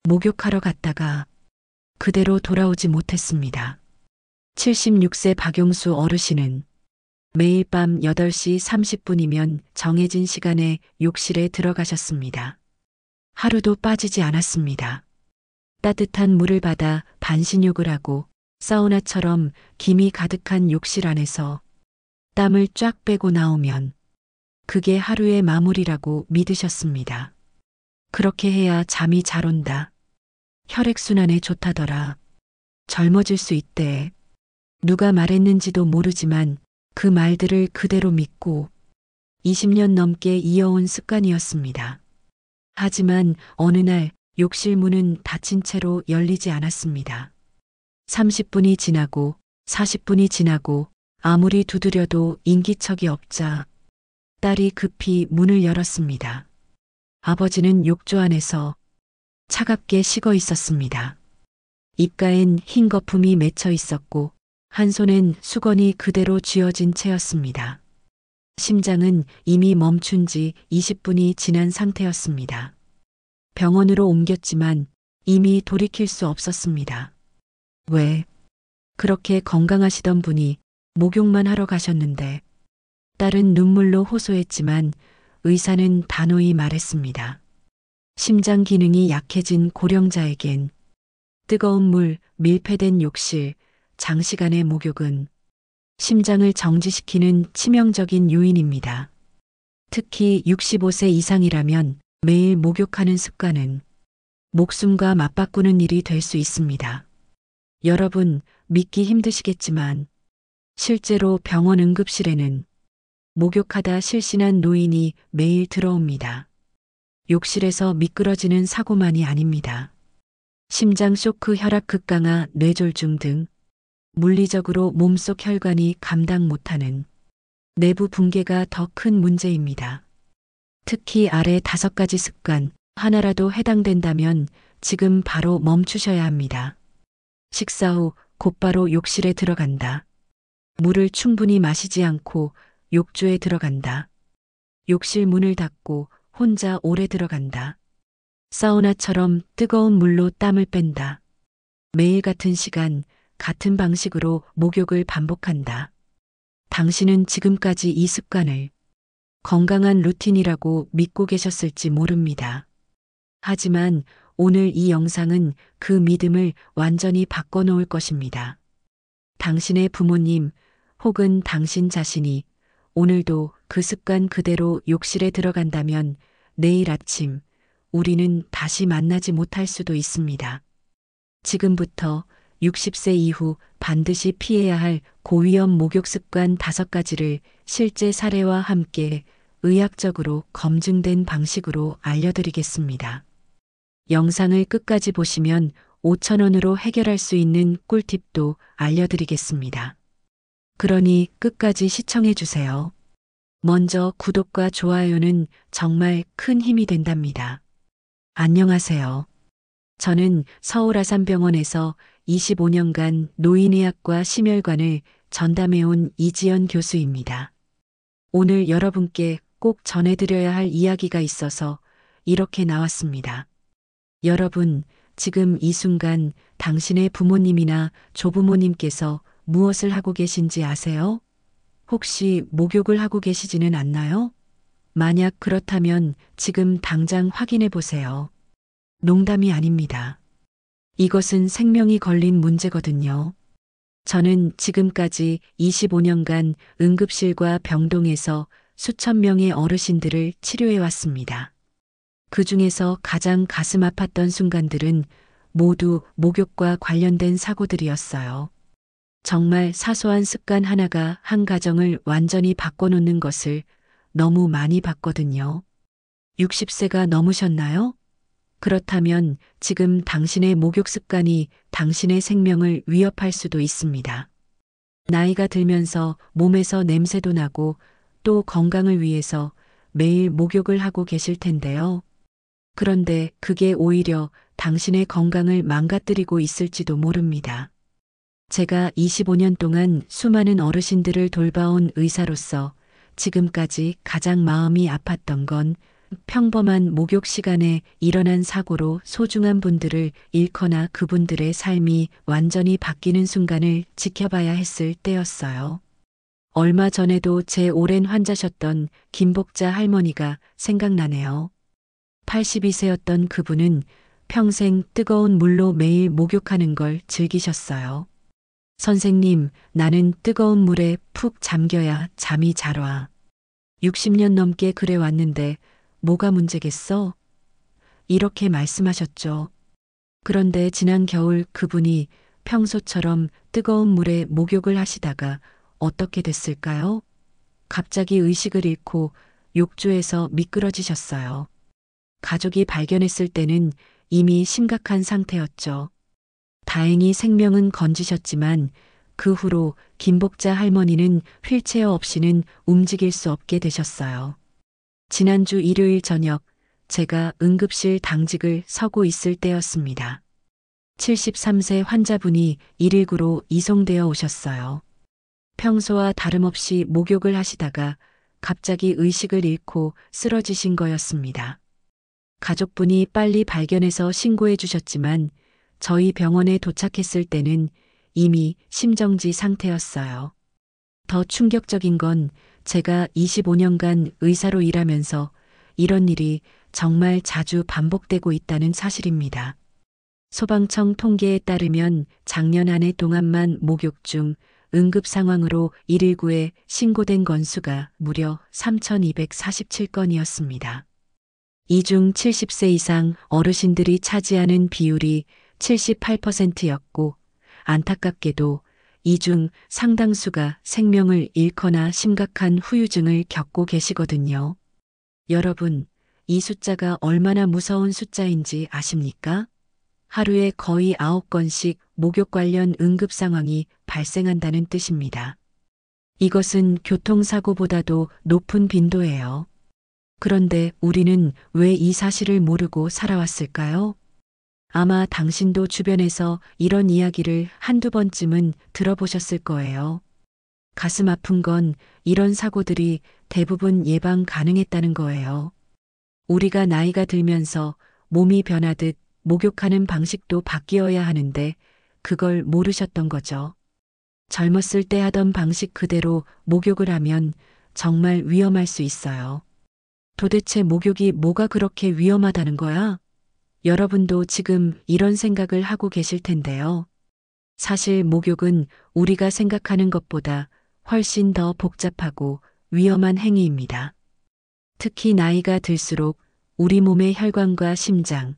목욕하러 갔다가 그대로 돌아오지 못했습니다. 76세 박용수 어르신은 매일 밤 8시 30분이면 정해진 시간에 욕실에 들어가셨습니다. 하루도 빠지지 않았습니다. 따뜻한 물을 받아 반신욕을 하고 사우나처럼 김이 가득한 욕실 안에서 땀을 쫙 빼고 나오면 그게 하루의 마무리라고 믿으셨습니다. 그렇게 해야 잠이 잘 온다. 혈액순환에 좋다더라. 젊어질 수 있대. 누가 말했는지도 모르지만 그 말들을 그대로 믿고 20년 넘게 이어온 습관이었습니다. 하지만 어느 날 욕실 문은 닫힌 채로 열리지 않았습니다. 30분이 지나고 40분이 지나고 아무리 두드려도 인기척이 없자 딸이 급히 문을 열었습니다. 아버지는 욕조 안에서 차갑게 식어 있었습니다. 입가엔 흰 거품이 맺혀 있었고 한 손엔 수건이 그대로 쥐어진 채였습니다. 심장은 이미 멈춘 지 20분이 지난 상태였습니다. 병원으로 옮겼지만 이미 돌이킬 수 없었습니다. 왜? 그렇게 건강하시던 분이 목욕만 하러 가셨는데. 딸은 눈물로 호소했지만 의사는 단호히 말했습니다. 심장 기능이 약해진 고령자에겐 뜨거운 물, 밀폐된 욕실, 장시간의 목욕은 심장을 정지시키는 치명적인 요인입니다. 특히 65세 이상이라면 매일 목욕하는 습관은 목숨과 맞바꾸는 일이 될 수 있습니다. 여러분, 믿기 힘드시겠지만 실제로 병원 응급실에는 목욕하다 실신한 노인이 매일 들어옵니다. 욕실에서 미끄러지는 사고만이 아닙니다. 심장 쇼크, 혈압 급강하, 뇌졸중 등 물리적으로 몸속 혈관이 감당 못하는 내부 붕괴가 더 큰 문제입니다. 특히 아래 5가지 습관 하나라도 해당된다면 지금 바로 멈추셔야 합니다. 식사 후 곧바로 욕실에 들어간다. 물을 충분히 마시지 않고 욕조에 들어간다. 욕실 문을 닫고 혼자 오래 들어간다. 사우나처럼 뜨거운 물로 땀을 뺀다. 매일 같은 시간, 같은 방식으로 목욕을 반복한다. 당신은 지금까지 이 습관을 건강한 루틴이라고 믿고 계셨을지 모릅니다. 하지만 오늘 이 영상은 그 믿음을 완전히 바꿔놓을 것입니다. 당신의 부모님 혹은 당신 자신이 오늘도 그 습관 그대로 욕실에 들어간다면 내일 아침 우리는 다시 만나지 못할 수도 있습니다. 지금부터 60세 이후 반드시 피해야 할 고위험 목욕 습관 5가지를 실제 사례와 함께 의학적으로 검증된 방식으로 알려드리겠습니다. 영상을 끝까지 보시면 5,000원으로 해결할 수 있는 꿀팁도 알려드리겠습니다. 그러니 끝까지 시청해 주세요. 먼저 구독과 좋아요는 정말 큰 힘이 된답니다. 안녕하세요. 저는 서울 아산병원에서 25년간 노인의학과 심혈관을 전담해온 이지연 교수입니다. 오늘 여러분께 꼭 전해드려야 할 이야기가 있어서 이렇게 나왔습니다. 여러분, 지금 이 순간 당신의 부모님이나 조부모님께서 무엇을 하고 계신지 아세요? 혹시 목욕을 하고 계시지는 않나요? 만약 그렇다면 지금 당장 확인해 보세요. 농담이 아닙니다. 이것은 생명이 걸린 문제거든요. 저는 지금까지 25년간 응급실과 병동에서 수천 명의 어르신들을 치료해 왔습니다. 그 중에서 가장 가슴 아팠던 순간들은 모두 목욕과 관련된 사고들이었어요. 정말 사소한 습관 하나가 한 가정을 완전히 바꿔놓는 것을 너무 많이 봤거든요. 60세가 넘으셨나요? 그렇다면 지금 당신의 목욕 습관이 당신의 생명을 위협할 수도 있습니다. 나이가 들면서 몸에서 냄새도 나고 또 건강을 위해서 매일 목욕을 하고 계실 텐데요. 그런데 그게 오히려 당신의 건강을 망가뜨리고 있을지도 모릅니다. 제가 25년 동안 수많은 어르신들을 돌봐온 의사로서 지금까지 가장 마음이 아팠던 건 평범한 목욕 시간에 일어난 사고로 소중한 분들을 잃거나 그분들의 삶이 완전히 바뀌는 순간을 지켜봐야 했을 때였어요. 얼마 전에도 제 오랜 환자셨던 김복자 할머니가 생각나네요. 82세였던 그분은 평생 뜨거운 물로 매일 목욕하는 걸 즐기셨어요. 선생님, 나는 뜨거운 물에 푹 잠겨야 잠이 잘 와. 60년 넘게 그래 왔는데 뭐가 문제겠어? 이렇게 말씀하셨죠. 그런데 지난 겨울 그분이 평소처럼 뜨거운 물에 목욕을 하시다가 어떻게 됐을까요? 갑자기 의식을 잃고 욕조에서 미끄러지셨어요. 가족이 발견했을 때는 이미 심각한 상태였죠. 다행히 생명은 건지셨지만 그 후로 김복자 할머니는 휠체어 없이는 움직일 수 없게 되셨어요. 지난주 일요일 저녁 제가 응급실 당직을 서고 있을 때였습니다. 73세 환자분이 119로 이송되어 오셨어요. 평소와 다름없이 목욕을 하시다가 갑자기 의식을 잃고 쓰러지신 거였습니다. 가족분이 빨리 발견해서 신고해 주셨지만 저희 병원에 도착했을 때는 이미 심정지 상태였어요. 더 충격적인 건 제가 25년간 의사로 일하면서 이런 일이 정말 자주 반복되고 있다는 사실입니다. 소방청 통계에 따르면 작년 한 해 동안만 목욕 중 응급 상황으로 119에 신고된 건수가 무려 3,247건이었습니다. 이 중 70세 이상 어르신들이 차지하는 비율이 78%였고 안타깝게도 이 중 상당수가 생명을 잃거나 심각한 후유증을 겪고 계시거든요. 여러분, 이 숫자가 얼마나 무서운 숫자인지 아십니까? 하루에 거의 9건씩 목욕 관련 응급 상황이 발생한다는 뜻입니다. 이것은 교통사고보다도 높은 빈도예요. 그런데 우리는 왜 이 사실을 모르고 살아왔을까요? 아마 당신도 주변에서 이런 이야기를 한두 번쯤은 들어보셨을 거예요. 가슴 아픈 건 이런 사고들이 대부분 예방 가능했다는 거예요. 우리가 나이가 들면서 몸이 변하듯 목욕하는 방식도 바뀌어야 하는데 그걸 모르셨던 거죠. 젊었을 때 하던 방식 그대로 목욕을 하면 정말 위험할 수 있어요. 도대체 목욕이 뭐가 그렇게 위험하다는 거야? 여러분도 지금 이런 생각을 하고 계실 텐데요. 사실 목욕은 우리가 생각하는 것보다 훨씬 더 복잡하고 위험한 행위입니다. 특히 나이가 들수록 우리 몸의 혈관과 심장,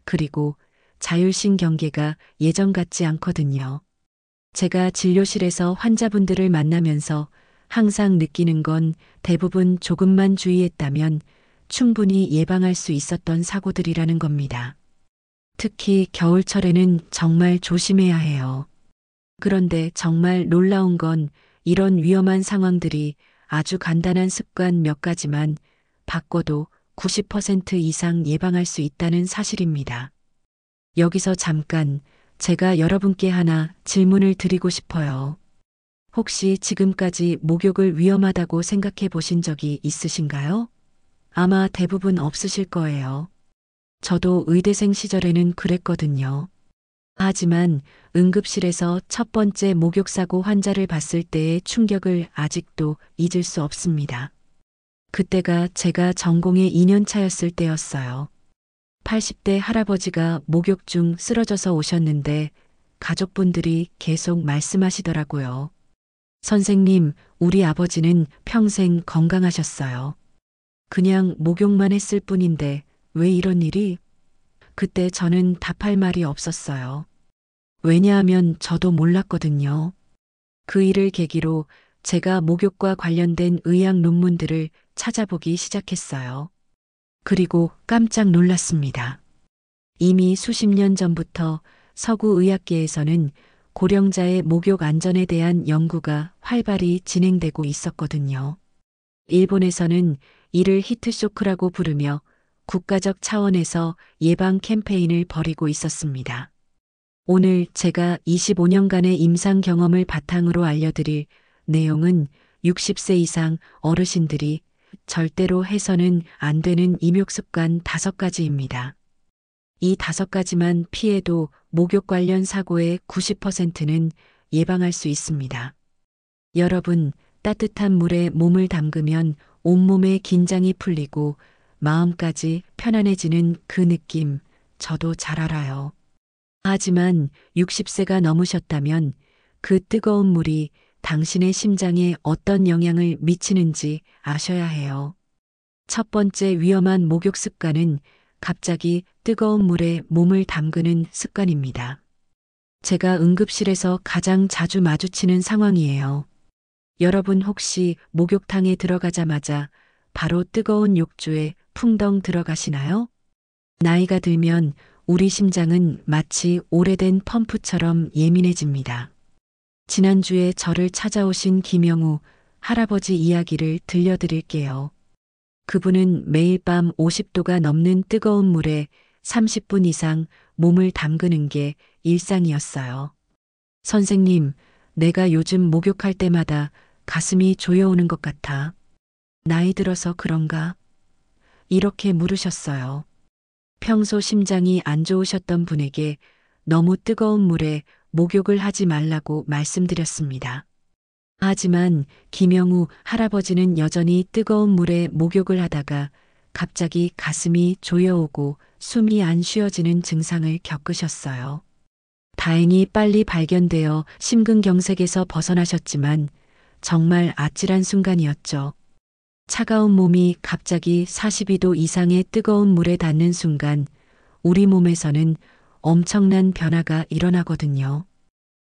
그리고 자율신경계가 예전 같지 않거든요. 제가 진료실에서 환자분들을 만나면서 항상 느끼는 건 대부분 조금만 주의했다면 충분히 예방할 수 있었던 사고들이라는 겁니다. 특히 겨울철에는 정말 조심해야 해요. 그런데 정말 놀라운 건 이런 위험한 상황들이 아주 간단한 습관 몇 가지만 바꿔도 90% 이상 예방할 수 있다는 사실입니다. 여기서 잠깐 제가 여러분께 하나 질문을 드리고 싶어요. 혹시 지금까지 목욕을 위험하다고 생각해 보신 적이 있으신가요? 아마 대부분 없으실 거예요. 저도 의대생 시절에는 그랬거든요. 하지만 응급실에서 첫 번째 목욕사고 환자를 봤을 때의 충격을 아직도 잊을 수 없습니다. 그때가 제가 전공의 2년 차였을 때였어요. 80대 할아버지가 목욕 중 쓰러져서 오셨는데 가족분들이 계속 말씀하시더라고요. 선생님, 우리 아버지는 평생 건강하셨어요. 그냥 목욕만 했을 뿐인데 왜 이런 일이? 그때 저는 답할 말이 없었어요. 왜냐하면 저도 몰랐거든요. 그 일을 계기로 제가 목욕과 관련된 의학 논문들을 찾아보기 시작했어요. 그리고 깜짝 놀랐습니다. 이미 수십 년 전부터 서구 의학계에서는 고령자의 목욕 안전에 대한 연구가 활발히 진행되고 있었거든요. 일본에서는 이를 히트쇼크라고 부르며 국가적 차원에서 예방 캠페인을 벌이고 있었습니다. 오늘 제가 25년간의 임상 경험을 바탕으로 알려드릴 내용은 60세 이상 어르신들이 절대로 해서는 안 되는 임욕 습관 5가지입니다. 이 5가지만 피해도 목욕 관련 사고의 90%는 예방할 수 있습니다. 여러분, 따뜻한 물에 몸을 담그면 온몸의 긴장이 풀리고 마음까지 편안해지는 그 느낌, 저도 잘 알아요. 하지만 60세가 넘으셨다면 그 뜨거운 물이 당신의 심장에 어떤 영향을 미치는지 아셔야 해요. 첫 번째 위험한 목욕 습관은 갑자기 뜨거운 물에 몸을 담그는 습관입니다. 제가 응급실에서 가장 자주 마주치는 상황이에요. 여러분 혹시 목욕탕에 들어가자마자 바로 뜨거운 욕조에 풍덩 들어가시나요? 나이가 들면 우리 심장은 마치 오래된 펌프처럼 예민해집니다. 지난주에 저를 찾아오신 김영우 할아버지 이야기를 들려드릴게요. 그분은 매일 밤 50도가 넘는 뜨거운 물에 30분 이상 몸을 담그는 게 일상이었어요. 선생님, 내가 요즘 목욕할 때마다 가슴이 조여오는 것 같아. 나이 들어서 그런가? 이렇게 물으셨어요. 평소 심장이 안 좋으셨던 분에게 너무 뜨거운 물에 목욕을 하지 말라고 말씀드렸습니다. 하지만 김영우 할아버지는 여전히 뜨거운 물에 목욕을 하다가 갑자기 가슴이 조여오고 숨이 안 쉬어지는 증상을 겪으셨어요. 다행히 빨리 발견되어 심근경색에서 벗어나셨지만 정말 아찔한 순간이었죠. 차가운 몸이 갑자기 42도 이상의 뜨거운 물에 닿는 순간 우리 몸에서는 엄청난 변화가 일어나거든요.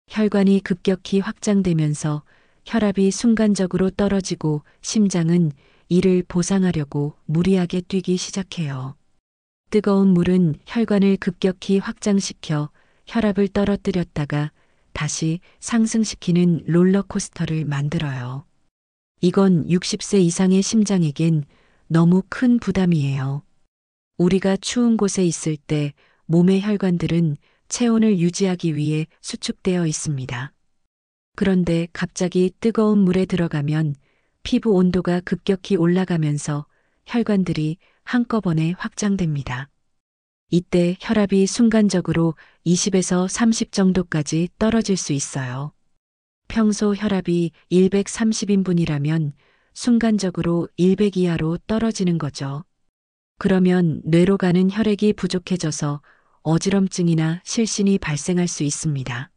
혈관이 급격히 확장되면서 혈압이 순간적으로 떨어지고 심장은 이를 보상하려고 무리하게 뛰기 시작해요. 뜨거운 물은 혈관을 급격히 확장시켜 혈압을 떨어뜨렸다가 다시 상승시키는 롤러코스터를 만들어요. 이건 60세 이상의 심장에겐 너무 큰 부담이에요. 우리가 추운 곳에 있을 때 몸의 혈관들은 체온을 유지하기 위해 수축되어 있습니다. 그런데 갑자기 뜨거운 물에 들어가면 피부 온도가 급격히 올라가면서 혈관들이 한꺼번에 확장됩니다. 이때 혈압이 순간적으로 20에서 30 정도까지 떨어질 수 있어요. 평소 혈압이 130인분이라면 순간적으로 100 이하로 떨어지는 거죠. 그러면 뇌로 가는 혈액이 부족해져서 어지럼증이나 실신이 발생할 수 있습니다.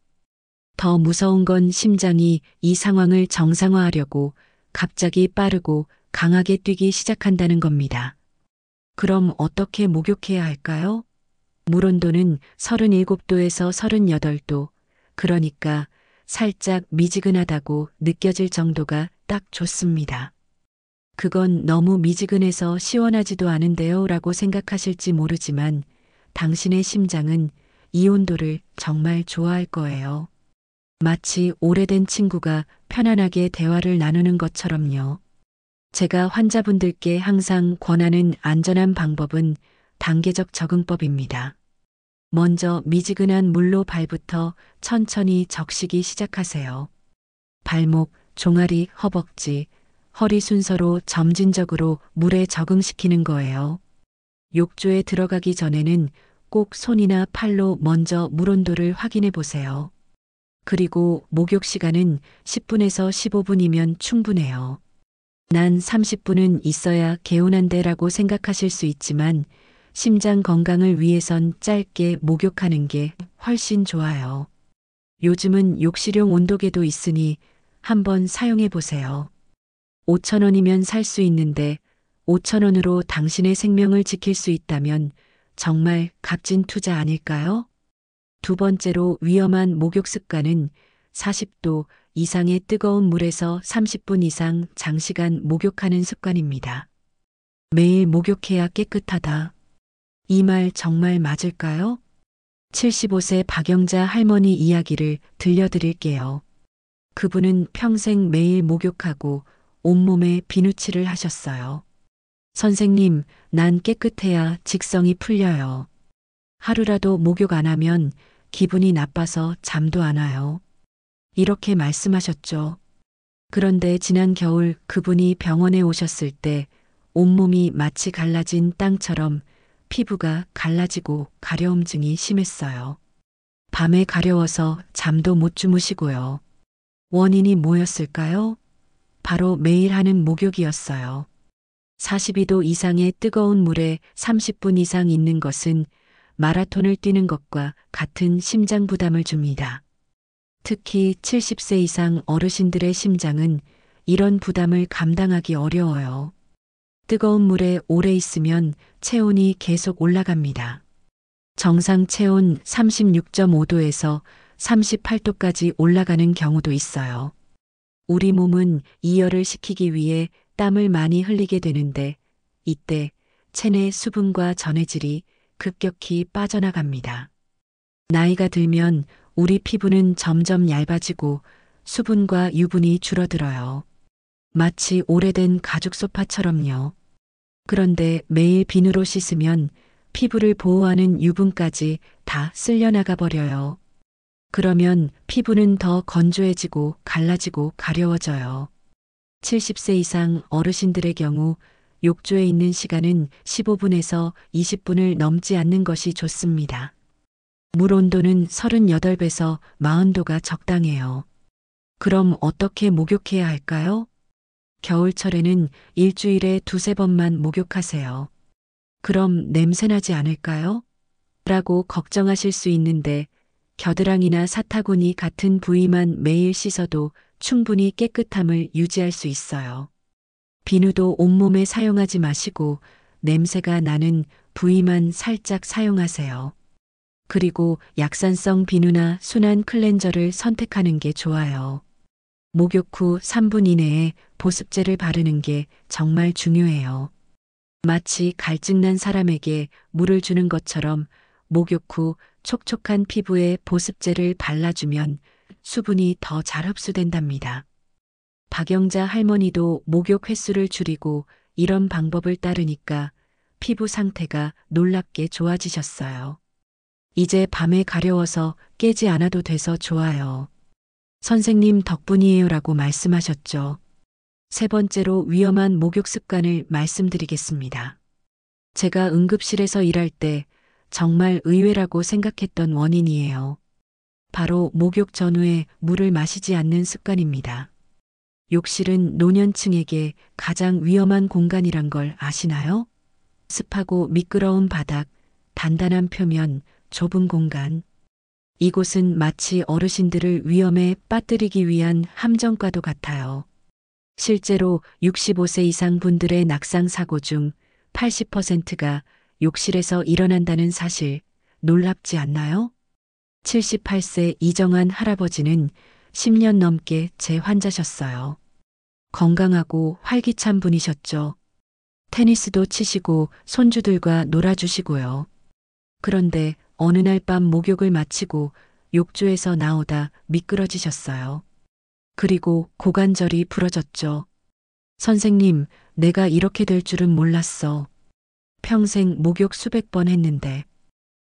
더 무서운 건 심장이 이 상황을 정상화하려고 갑자기 빠르고 강하게 뛰기 시작한다는 겁니다. 그럼 어떻게 목욕해야 할까요? 물 온도는 37도에서 38도, 그러니까 살짝 미지근하다고 느껴질 정도가 딱 좋습니다. 그건 너무 미지근해서 시원하지도 않은데요 라고 생각하실지 모르지만 당신의 심장은 이 온도를 정말 좋아할 거예요. 마치 오래된 친구가 편안하게 대화를 나누는 것처럼요. 제가 환자분들께 항상 권하는 안전한 방법은 단계적 적응법입니다. 먼저 미지근한 물로 발부터 천천히 적시기 시작하세요. 발목, 종아리, 허벅지, 허리 순서로 점진적으로 물에 적응시키는 거예요. 욕조에 들어가기 전에는 꼭 손이나 팔로 먼저 물 온도를 확인해 보세요. 그리고 목욕 시간은 10분에서 15분이면 충분해요. 난 30분은 있어야 개운한데라고 생각하실 수 있지만 심장 건강을 위해선 짧게 목욕하는 게 훨씬 좋아요. 요즘은 욕실용 온도계도 있으니 한번 사용해 보세요. 5,000원이면 살 수 있는데 5,000원으로 당신의 생명을 지킬 수 있다면 정말 값진 투자 아닐까요? 두 번째로 위험한 목욕 습관은 40도 이상의 뜨거운 물에서 30분 이상 장시간 목욕하는 습관입니다. 매일 목욕해야 깨끗하다. 이 말 정말 맞을까요? 75세 박영자 할머니 이야기를 들려드릴게요. 그분은 평생 매일 목욕하고 온몸에 비누칠을 하셨어요. 선생님, 난 깨끗해야 직성이 풀려요. 하루라도 목욕 안 하면 기분이 나빠서 잠도 안 와요. 이렇게 말씀하셨죠. 그런데 지난 겨울 그분이 병원에 오셨을 때 온몸이 마치 갈라진 땅처럼 피부가 갈라지고 가려움증이 심했어요. 밤에 가려워서 잠도 못 주무시고요. 원인이 뭐였을까요? 바로 매일 하는 목욕이었어요. 42도 이상의 뜨거운 물에 30분 이상 있는 것은 마라톤을 뛰는 것과 같은 심장 부담을 줍니다. 특히 70세 이상 어르신들의 심장은 이런 부담을 감당하기 어려워요. 뜨거운 물에 오래 있으면 체온이 계속 올라갑니다. 정상 체온 36.5도에서 38도까지 올라가는 경우도 있어요. 우리 몸은 이열을 시키기 위해 땀을 많이 흘리게 되는데 이때 체내 수분과 전해질이 급격히 빠져나갑니다. 나이가 들면 우리 피부는 점점 얇아지고 수분과 유분이 줄어들어요. 마치 오래된 가죽 소파처럼요. 그런데 매일 비누로 씻으면 피부를 보호하는 유분까지 다 쓸려나가 버려요. 그러면 피부는 더 건조해지고 갈라지고 가려워져요. 70세 이상 어르신들의 경우 욕조에 있는 시간은 15분에서 20분을 넘지 않는 것이 좋습니다. 물 온도는 38배에서 40도가 적당해요. 그럼 어떻게 목욕해야 할까요? 겨울철에는 일주일에 2~3번만 목욕하세요. 그럼 냄새나지 않을까요? 라고 걱정하실 수 있는데 겨드랑이나 사타구니 같은 부위만 매일 씻어도 충분히 깨끗함을 유지할 수 있어요. 비누도 온몸에 사용하지 마시고 냄새가 나는 부위만 살짝 사용하세요. 그리고 약산성 비누나 순한 클렌저를 선택하는 게 좋아요. 목욕 후 3분 이내에 보습제를 바르는 게 정말 중요해요. 마치 갈증난 사람에게 물을 주는 것처럼 목욕 후 촉촉한 피부에 보습제를 발라주면 수분이 더 잘 흡수된답니다. 박영자 할머니도 목욕 횟수를 줄이고 이런 방법을 따르니까 피부 상태가 놀랍게 좋아지셨어요. 이제 밤에 가려워서 깨지 않아도 돼서 좋아요. 선생님 덕분이에요라고 말씀하셨죠. 세 번째로 위험한 목욕 습관을 말씀드리겠습니다. 제가 응급실에서 일할 때 정말 의외라고 생각했던 원인이에요. 바로 목욕 전후에 물을 마시지 않는 습관입니다. 욕실은 노년층에게 가장 위험한 공간이란 걸 아시나요? 습하고 미끄러운 바닥, 단단한 표면, 좁은 공간. 이곳은 마치 어르신들을 위험에 빠뜨리기 위한 함정과도 같아요. 실제로 65세 이상 분들의 낙상 사고 중 80%가 욕실에서 일어난다는 사실 놀랍지 않나요? 78세 이정환 할아버지는 10년 넘게 제 환자셨어요. 건강하고 활기찬 분이셨죠. 테니스도 치시고 손주들과 놀아주시고요. 그런데 어느 날 밤 목욕을 마치고 욕조에서 나오다 미끄러지셨어요. 그리고 고관절이 부러졌죠. 선생님, 내가 이렇게 될 줄은 몰랐어. 평생 목욕 수백 번 했는데.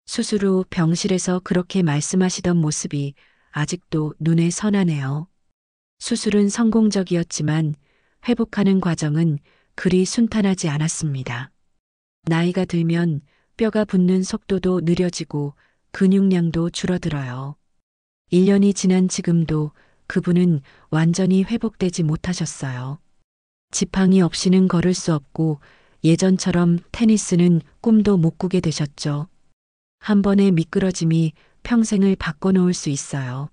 수술 후 병실에서 그렇게 말씀하시던 모습이 아직도 눈에 선하네요. 수술은 성공적이었지만 회복하는 과정은 그리 순탄하지 않았습니다. 나이가 들면 뼈가 붙는 속도도 느려지고 근육량도 줄어들어요. 1년이 지난 지금도 그분은 완전히 회복되지 못하셨어요. 지팡이 없이는 걸을 수 없고 예전처럼 테니스는 꿈도 못 꾸게 되셨죠. 한 번의 미끄러짐이 평생을 바꿔놓을 수 있어요.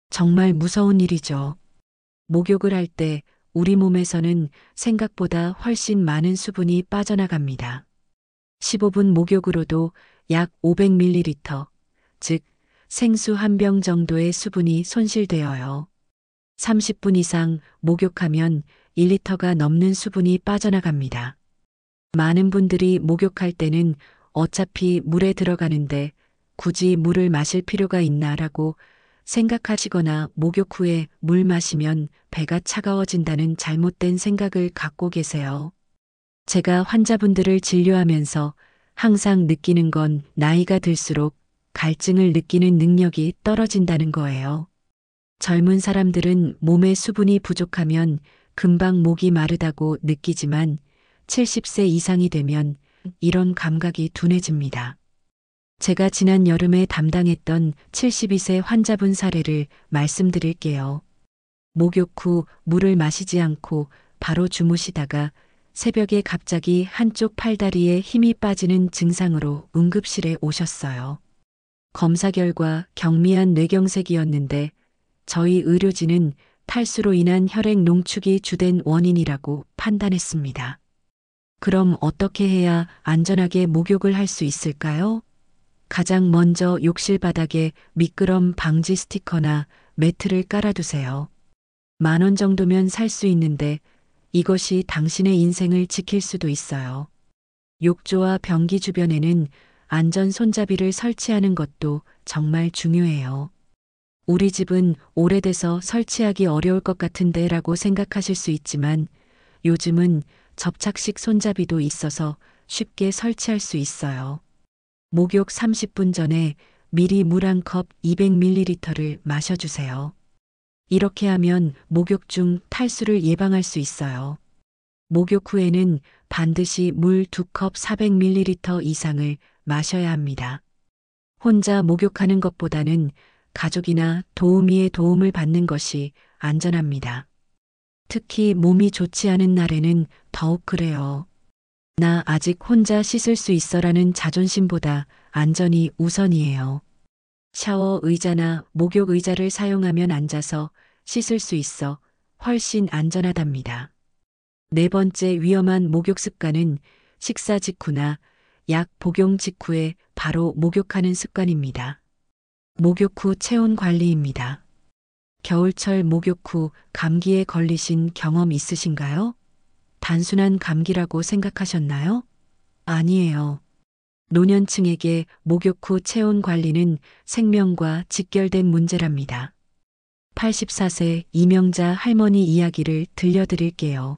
정말 무서운 일이죠. 목욕을 할 때 우리 몸에서는 생각보다 훨씬 많은 수분이 빠져나갑니다. 15분 목욕으로도 약 500ml, 즉 생수 한 병 정도의 수분이 손실되어요. 30분 이상 목욕하면 1리터가 넘는 수분이 빠져나갑니다. 많은 분들이 목욕할 때는 어차피 물에 들어가는데 굳이 물을 마실 필요가 있나라고 생각하시거나 목욕 후에 물 마시면 배가 차가워진다는 잘못된 생각을 갖고 계세요. 제가 환자분들을 진료하면서 항상 느끼는 건 나이가 들수록 갈증을 느끼는 능력이 떨어진다는 거예요. 젊은 사람들은 몸에 수분이 부족하면 금방 목이 마르다고 느끼지만 70세 이상이 되면 이런 감각이 둔해집니다. 제가 지난 여름에 담당했던 72세 환자분 사례를 말씀드릴게요. 목욕 후 물을 마시지 않고 바로 주무시다가 새벽에 갑자기 한쪽 팔다리에 힘이 빠지는 증상으로 응급실에 오셨어요. 검사 결과 경미한 뇌경색이었는데 저희 의료진은 탈수로 인한 혈액 농축이 주된 원인이라고 판단했습니다. 그럼 어떻게 해야 안전하게 목욕을 할 수 있을까요? 가장 먼저 욕실 바닥에 미끄럼 방지 스티커나 매트를 깔아두세요. 10,000원 정도면 살 수 있는데 이것이 당신의 인생을 지킬 수도 있어요. 욕조와 변기 주변에는 안전 손잡이를 설치하는 것도 정말 중요해요. 우리 집은 오래돼서 설치하기 어려울 것 같은데 라고 생각하실 수 있지만 요즘은 접착식 손잡이도 있어서 쉽게 설치할 수 있어요. 목욕 30분 전에 미리 물 한 컵 200ml를 마셔주세요. 이렇게 하면 목욕 중 탈수를 예방할 수 있어요. 목욕 후에는 반드시 물 2컵 400ml 이상을 마셔야 합니다. 혼자 목욕하는 것보다는 가족이나 도우미의 도움을 받는 것이 안전합니다. 특히 몸이 좋지 않은 날에는 더욱 그래요. 나 아직 혼자 씻을 수 있어라는 자존심보다 안전이 우선이에요. 샤워 의자나 목욕 의자를 사용하면 앉아서 씻을 수 있어 훨씬 안전하답니다. 네 번째 위험한 목욕 습관은 식사 직후나 약 복용 직후에 바로 목욕하는 습관입니다. 목욕 후 체온 관리입니다. 겨울철 목욕 후 감기에 걸리신 경험 있으신가요? 단순한 감기라고 생각하셨나요? 아니에요. 노년층에게 목욕 후 체온 관리는 생명과 직결된 문제랍니다. 84세 이명자 할머니 이야기를 들려드릴게요.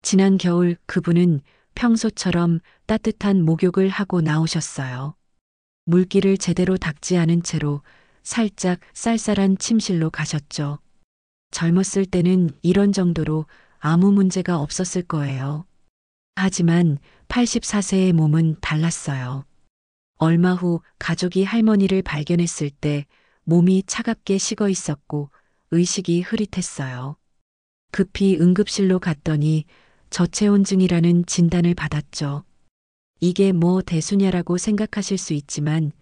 지난 겨울 그분은 평소처럼 따뜻한 목욕을 하고 나오셨어요. 물기를 제대로 닦지 않은 채로 살짝 쌀쌀한 침실로 가셨죠. 젊었을 때는 이런 정도로 아무 문제가 없었을 거예요. 하지만 84세의 몸은 달랐어요. 얼마 후 가족이 할머니를 발견했을 때 몸이 차갑게 식어 있었고 의식이 흐릿했어요. 급히 응급실로 갔더니 저체온증이라는 진단을 받았죠. 이게 뭐 대수냐라고 생각하실 수 있지만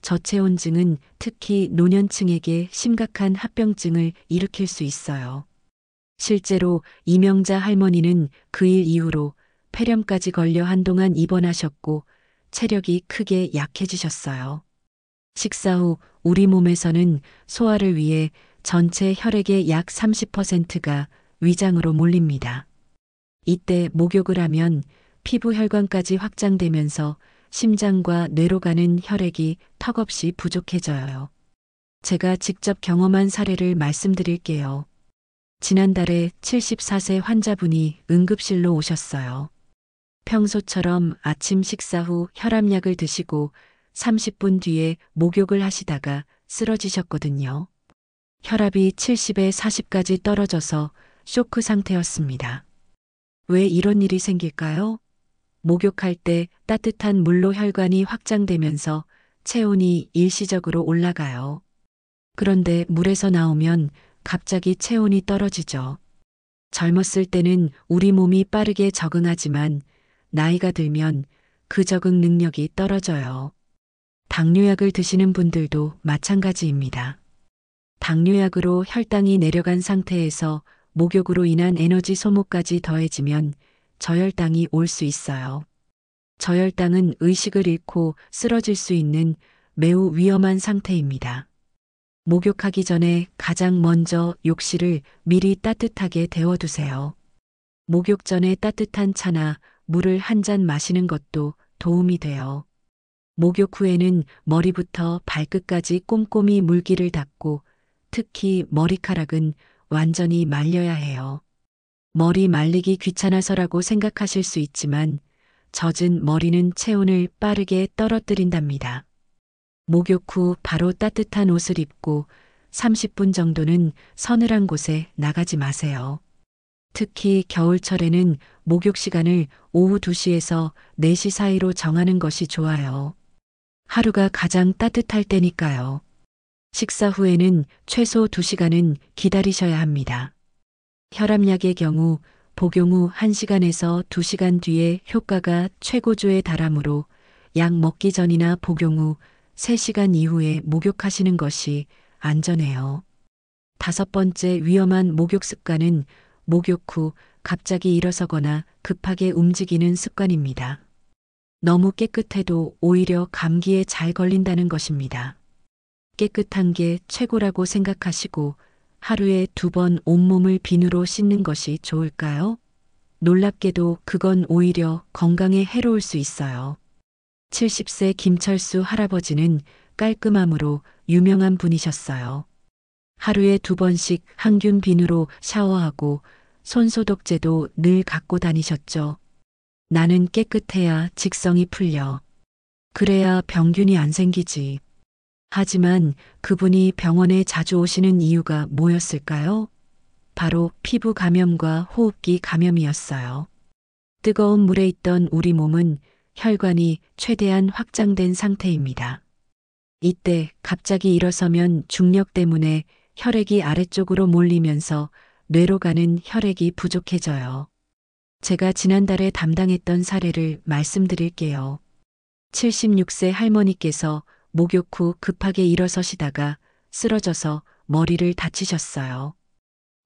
저체온증은 특히 노년층에게 심각한 합병증을 일으킬 수 있어요. 실제로 이명자 할머니는 그 일 이후로 폐렴까지 걸려 한동안 입원하셨고 체력이 크게 약해지셨어요. 식사 후 우리 몸에서는 소화를 위해 전체 혈액의 약 30%가 위장으로 몰립니다. 이때 목욕을 하면 피부 혈관까지 확장되면서 심장과 뇌로 가는 혈액이 턱없이 부족해져요. 제가 직접 경험한 사례를 말씀드릴게요. 지난달에 74세 환자분이 응급실로 오셨어요. 평소처럼 아침 식사 후 혈압약을 드시고 30분 뒤에 목욕을 하시다가 쓰러지셨거든요. 혈압이 70에 40까지 떨어져서 쇼크 상태였습니다. 왜 이런 일이 생길까요? 목욕할 때 따뜻한 물로 혈관이 확장되면서 체온이 일시적으로 올라가요. 그런데 물에서 나오면 갑자기 체온이 떨어지죠. 젊었을 때는 우리 몸이 빠르게 적응하지만 나이가 들면 그 적응 능력이 떨어져요. 당뇨약을 드시는 분들도 마찬가지입니다. 당뇨약으로 혈당이 내려간 상태에서 목욕으로 인한 에너지 소모까지 더해지면 저혈당이 올 수 있어요. 저혈당은 의식을 잃고 쓰러질 수 있는 매우 위험한 상태입니다. 목욕하기 전에 가장 먼저 욕실을 미리 따뜻하게 데워두세요. 목욕 전에 따뜻한 차나 물을 한 잔 마시는 것도 도움이 돼요. 목욕 후에는 머리부터 발끝까지 꼼꼼히 물기를 닦고 특히 머리카락은 완전히 말려야 해요. 머리 말리기 귀찮아서라고 생각하실 수 있지만 젖은 머리는 체온을 빠르게 떨어뜨린답니다. 목욕 후 바로 따뜻한 옷을 입고 30분 정도는 서늘한 곳에 나가지 마세요. 특히 겨울철에는 목욕 시간을 오후 2시에서 4시 사이로 정하는 것이 좋아요. 하루가 가장 따뜻할 때니까요. 식사 후에는 최소 2시간은 기다리셔야 합니다. 혈압약의 경우 복용 후 1시간에서 2시간 뒤에 효과가 최고조에 달하므로 약 먹기 전이나 복용 후 3시간 이후에 목욕하시는 것이 안전해요. 5번째 위험한 목욕 습관은 목욕 후 갑자기 일어서거나 급하게 움직이는 습관입니다. 너무 깨끗해도 오히려 감기에 잘 걸린다는 것입니다. 깨끗한 게 최고라고 생각하시고 하루에 2번 온몸을 비누로 씻는 것이 좋을까요? 놀랍게도 그건 오히려 건강에 해로울 수 있어요. 70세 김철수 할아버지는 깔끔함으로 유명한 분이셨어요. 하루에 2번씩 항균 비누로 샤워하고 손소독제도 늘 갖고 다니셨죠. 나는 깨끗해야 직성이 풀려. 그래야 병균이 안 생기지. 하지만 그분이 병원에 자주 오시는 이유가 뭐였을까요? 바로 피부 감염과 호흡기 감염이었어요. 뜨거운 물에 있던 우리 몸은 혈관이 최대한 확장된 상태입니다. 이때 갑자기 일어서면 중력 때문에 혈액이 아래쪽으로 몰리면서 뇌로 가는 혈액이 부족해져요. 제가 지난달에 담당했던 사례를 말씀드릴게요. 76세 할머니께서 목욕 후 급하게 일어서시다가 쓰러져서 머리를 다치셨어요.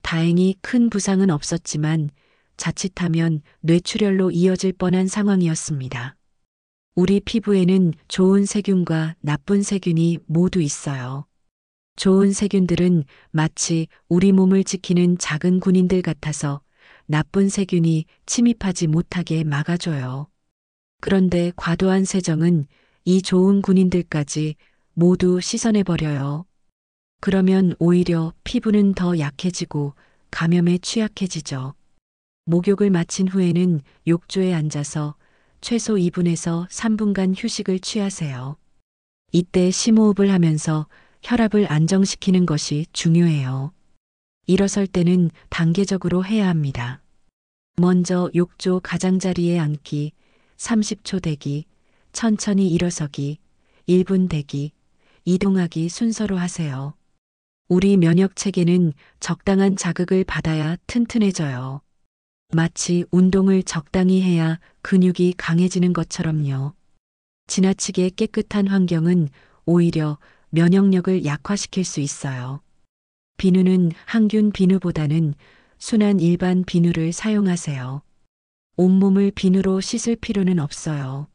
다행히 큰 부상은 없었지만 자칫하면 뇌출혈로 이어질 뻔한 상황이었습니다. 우리 피부에는 좋은 세균과 나쁜 세균이 모두 있어요. 좋은 세균들은 마치 우리 몸을 지키는 작은 군인들 같아서 나쁜 세균이 침입하지 못하게 막아줘요. 그런데 과도한 세정은 이 좋은 군인들까지 모두 씻어내버려요. 그러면 오히려 피부는 더 약해지고 감염에 취약해지죠. 목욕을 마친 후에는 욕조에 앉아서 최소 2분에서 3분간 휴식을 취하세요. 이때 심호흡을 하면서 혈압을 안정시키는 것이 중요해요. 일어설 때는 단계적으로 해야 합니다. 먼저 욕조 가장자리에 앉기, 30초 대기, 천천히 일어서기, 1분 대기, 이동하기 순서로 하세요. 우리 면역 체계는 적당한 자극을 받아야 튼튼해져요. 마치 운동을 적당히 해야 근육이 강해지는 것처럼요. 지나치게 깨끗한 환경은 오히려 면역력을 약화시킬 수 있어요. 비누는 항균 비누보다는 순한 일반 비누를 사용하세요. 온몸을 비누로 씻을 필요는 없어요.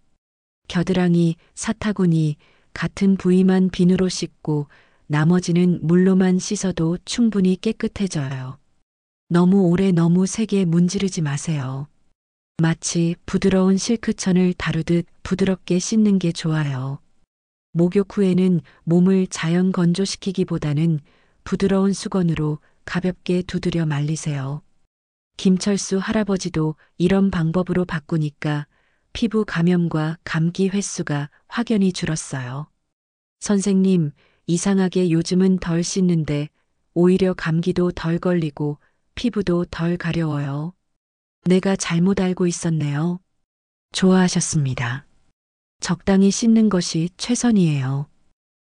겨드랑이, 사타구니 같은 부위만 비누로 씻고 나머지는 물로만 씻어도 충분히 깨끗해져요. 너무 오래 너무 세게 문지르지 마세요. 마치 부드러운 실크천을 다루듯 부드럽게 씻는 게 좋아요. 목욕 후에는 몸을 자연 건조시키기보다는 부드러운 수건으로 가볍게 두드려 말리세요. 김철수 할아버지도 이런 방법으로 바꾸니까 피부 감염과 감기 횟수가 확연히 줄었어요. 선생님, 이상하게 요즘은 덜 씻는데 오히려 감기도 덜 걸리고 피부도 덜 가려워요. 내가 잘못 알고 있었네요. 좋아하셨습니다. 적당히 씻는 것이 최선이에요.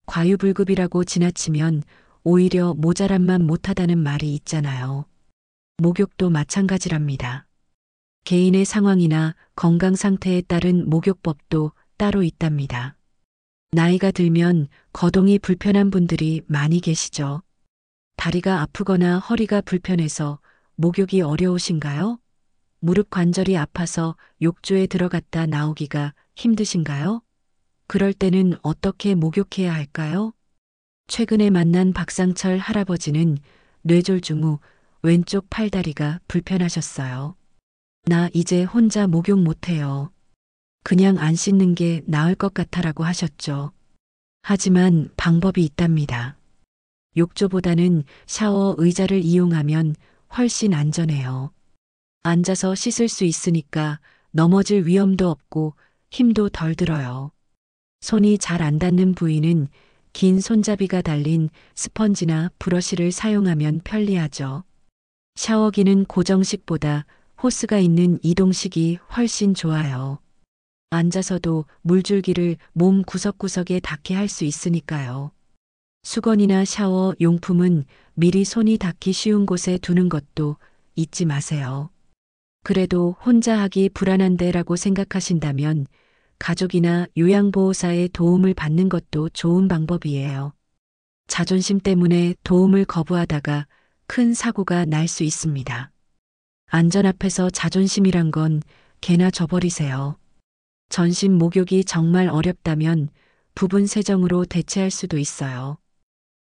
과유불급이라고 지나치면 오히려 모자란만 못하다는 말이 있잖아요. 목욕도 마찬가지랍니다. 개인의 상황이나 건강 상태에 따른 목욕법도 따로 있답니다. 나이가 들면 거동이 불편한 분들이 많이 계시죠. 다리가 아프거나 허리가 불편해서 목욕이 어려우신가요? 무릎 관절이 아파서 욕조에 들어갔다 나오기가 힘드신가요? 그럴 때는 어떻게 목욕해야 할까요? 최근에 만난 박상철 할아버지는 뇌졸중 후 왼쪽 팔다리가 불편하셨어요. 나 이제 혼자 목욕 못해요. 그냥 안 씻는 게 나을 것 같아라고 하셨죠. 하지만 방법이 있답니다. 욕조보다는 샤워 의자를 이용하면 훨씬 안전해요. 앉아서 씻을 수 있으니까 넘어질 위험도 없고 힘도 덜 들어요. 손이 잘 안 닿는 부위는 긴 손잡이가 달린 스펀지나 브러쉬를 사용하면 편리하죠. 샤워기는 고정식보다 호스가 있는 이동식이 훨씬 좋아요. 앉아서도 물줄기를 몸 구석구석에 닿게 할 수 있으니까요. 수건이나 샤워 용품은 미리 손이 닿기 쉬운 곳에 두는 것도 잊지 마세요. 그래도 혼자 하기 불안한데라고 생각하신다면 가족이나 요양보호사의 도움을 받는 것도 좋은 방법이에요. 자존심 때문에 도움을 거부하다가 큰 사고가 날 수 있습니다. 안전 앞에서 자존심이란 건 개나 줘버리세요. 전신 목욕이 정말 어렵다면 부분 세정으로 대체할 수도 있어요.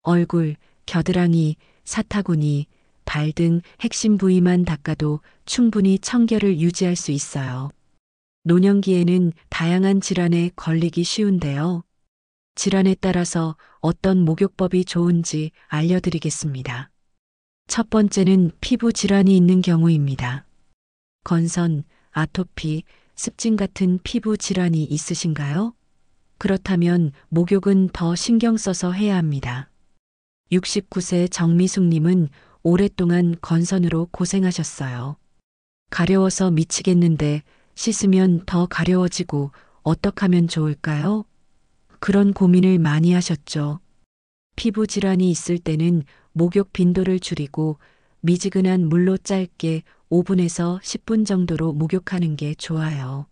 얼굴, 겨드랑이, 사타구니, 발 등 핵심 부위만 닦아도 충분히 청결을 유지할 수 있어요. 노년기에는 다양한 질환에 걸리기 쉬운데요. 질환에 따라서 어떤 목욕법이 좋은지 알려드리겠습니다. 첫 번째는 피부 질환이 있는 경우입니다. 건선, 아토피, 습진 같은 피부 질환이 있으신가요? 그렇다면 목욕은 더 신경 써서 해야 합니다. 69세 정미숙님은 오랫동안 건선으로 고생하셨어요. 가려워서 미치겠는데 씻으면 더 가려워지고 어떻게 하면 좋을까요? 그런 고민을 많이 하셨죠. 피부 질환이 있을 때는 목욕 빈도를 줄이고 미지근한 물로 짧게 5분에서 10분 정도로 목욕하는 게 좋아요.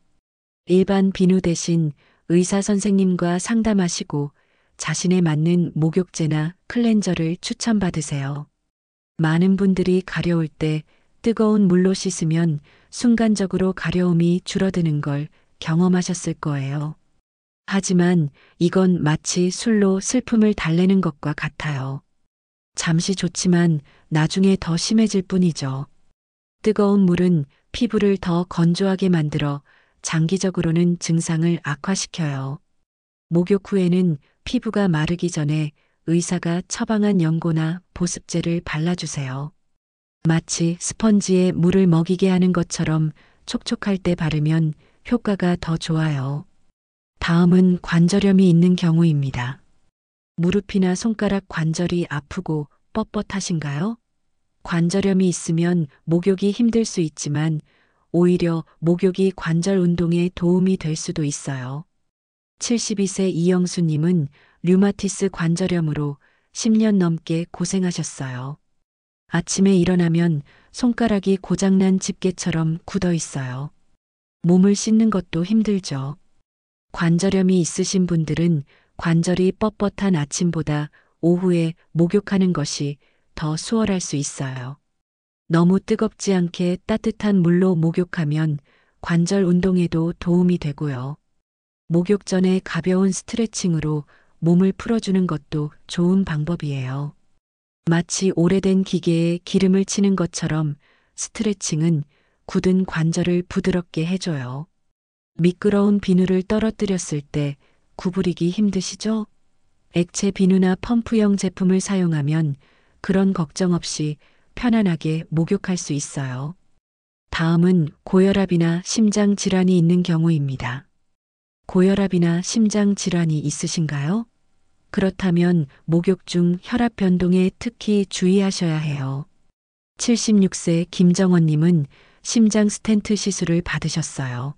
일반 비누 대신 의사 선생님과 상담하시고 자신에 맞는 목욕제나 클렌저를 추천받으세요. 많은 분들이 가려울 때 뜨거운 물로 씻으면 순간적으로 가려움이 줄어드는 걸 경험하셨을 거예요. 하지만 이건 마치 술로 슬픔을 달래는 것과 같아요. 잠시 좋지만 나중에 더 심해질 뿐이죠. 뜨거운 물은 피부를 더 건조하게 만들어 장기적으로는 증상을 악화시켜요. 목욕 후에는 피부가 마르기 전에 의사가 처방한 연고나 보습제를 발라주세요. 마치 스펀지에 물을 먹이게 하는 것처럼 촉촉할 때 바르면 효과가 더 좋아요. 다음은 관절염이 있는 경우입니다. 무릎이나 손가락 관절이 아프고 뻣뻣하신가요? 관절염이 있으면 목욕이 힘들 수 있지만 오히려 목욕이 관절 운동에 도움이 될 수도 있어요. 72세 이영수님은 류마티스 관절염으로 10년 넘게 고생하셨어요. 아침에 일어나면 손가락이 고장난 집게처럼 굳어 있어요. 몸을 씻는 것도 힘들죠. 관절염이 있으신 분들은 관절이 뻣뻣한 아침보다 오후에 목욕하는 것이 더 수월할 수 있어요. 너무 뜨겁지 않게 따뜻한 물로 목욕하면 관절 운동에도 도움이 되고요. 목욕 전에 가벼운 스트레칭으로 몸을 풀어주는 것도 좋은 방법이에요. 마치 오래된 기계에 기름을 치는 것처럼 스트레칭은 굳은 관절을 부드럽게 해줘요. 미끄러운 비누를 떨어뜨렸을 때 구부리기 힘드시죠? 액체 비누나 펌프형 제품을 사용하면 그런 걱정 없이 편안하게 목욕할 수 있어요. 다음은 고혈압이나 심장 질환이 있는 경우입니다. 고혈압이나 심장 질환이 있으신가요? 그렇다면 목욕 중 혈압 변동에 특히 주의하셔야 해요. 76세 김정원님은 심장 스텐트 시술을 받으셨어요.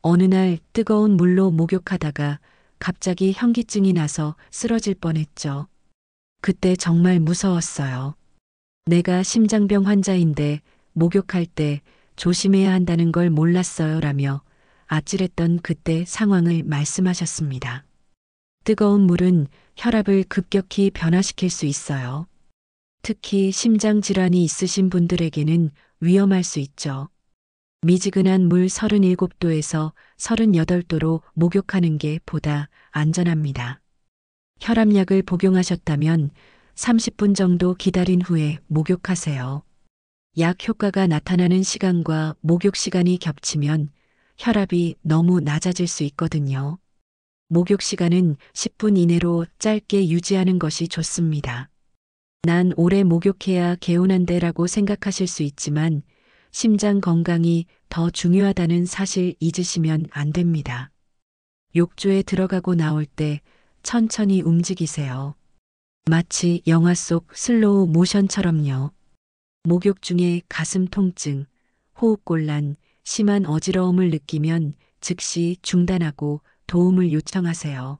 어느 날 뜨거운 물로 목욕하다가 갑자기 현기증이 나서 쓰러질 뻔했죠. 그때 정말 무서웠어요. 내가 심장병 환자인데 목욕할 때 조심해야 한다는 걸 몰랐어요 라며 아찔했던 그때 상황을 말씀하셨습니다. 뜨거운 물은 혈압을 급격히 변화시킬 수 있어요. 특히 심장 질환이 있으신 분들에게는 위험할 수 있죠. 미지근한 물 37도에서 38도로 목욕하는 게 보다 안전합니다. 혈압약을 복용하셨다면 30분 정도 기다린 후에 목욕하세요. 약 효과가 나타나는 시간과 목욕 시간이 겹치면 혈압이 너무 낮아질 수 있거든요. 목욕 시간은 10분 이내로 짧게 유지하는 것이 좋습니다. 난 오래 목욕해야 개운한데라고 생각하실 수 있지만 심장 건강이 더 중요하다는 사실 잊으시면 안 됩니다. 욕조에 들어가고 나올 때 천천히 움직이세요. 마치 영화 속 슬로우 모션처럼요. 목욕 중에 가슴 통증, 호흡곤란, 심한 어지러움을 느끼면 즉시 중단하고 도움을 요청하세요.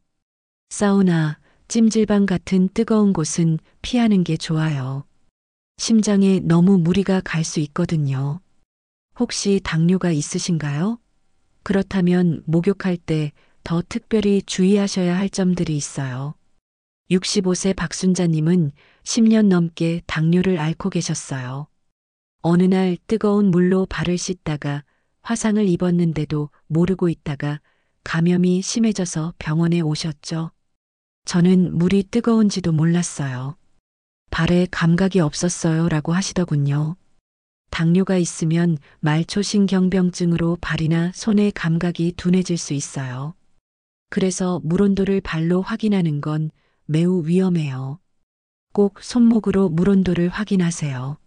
사우나, 찜질방 같은 뜨거운 곳은 피하는 게 좋아요. 심장에 너무 무리가 갈 수 있거든요. 혹시 당뇨가 있으신가요? 그렇다면 목욕할 때 더 특별히 주의하셔야 할 점들이 있어요. 65세 박순자님은 10년 넘게 당뇨를 앓고 계셨어요. 어느 날 뜨거운 물로 발을 씻다가 화상을 입었는데도 모르고 있다가 감염이 심해져서 병원에 오셨죠. 저는 물이 뜨거운지도 몰랐어요. 발에 감각이 없었어요 라고 하시더군요. 당뇨가 있으면 말초신경병증으로 발이나 손의 감각이 둔해질 수 있어요. 그래서 물온도를 발로 확인하는 건 매우 위험해요. 꼭 손목으로 물온도를 확인하세요.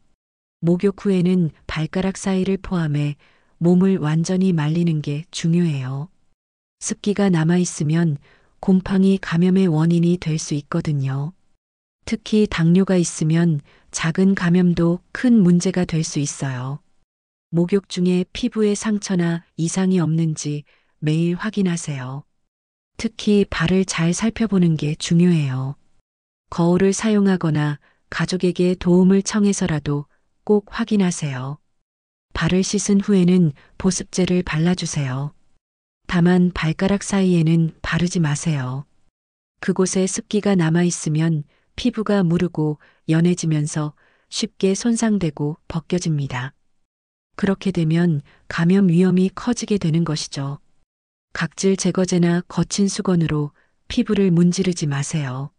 목욕 후에는 발가락 사이를 포함해 몸을 완전히 말리는 게 중요해요. 습기가 남아있으면 곰팡이 감염의 원인이 될 수 있거든요. 특히 당뇨가 있으면 작은 감염도 큰 문제가 될 수 있어요. 목욕 중에 피부에 상처나 이상이 없는지 매일 확인하세요. 특히 발을 잘 살펴보는 게 중요해요. 거울을 사용하거나 가족에게 도움을 청해서라도 꼭 확인하세요. 발을 씻은 후에는 보습제를 발라주세요. 다만 발가락 사이에는 바르지 마세요. 그곳에 습기가 남아있으면 피부가 무르고 연해지면서 쉽게 손상되고 벗겨집니다. 그렇게 되면 감염 위험이 커지게 되는 것이죠. 각질 제거제나 거친 수건으로 피부를 문지르지 마세요.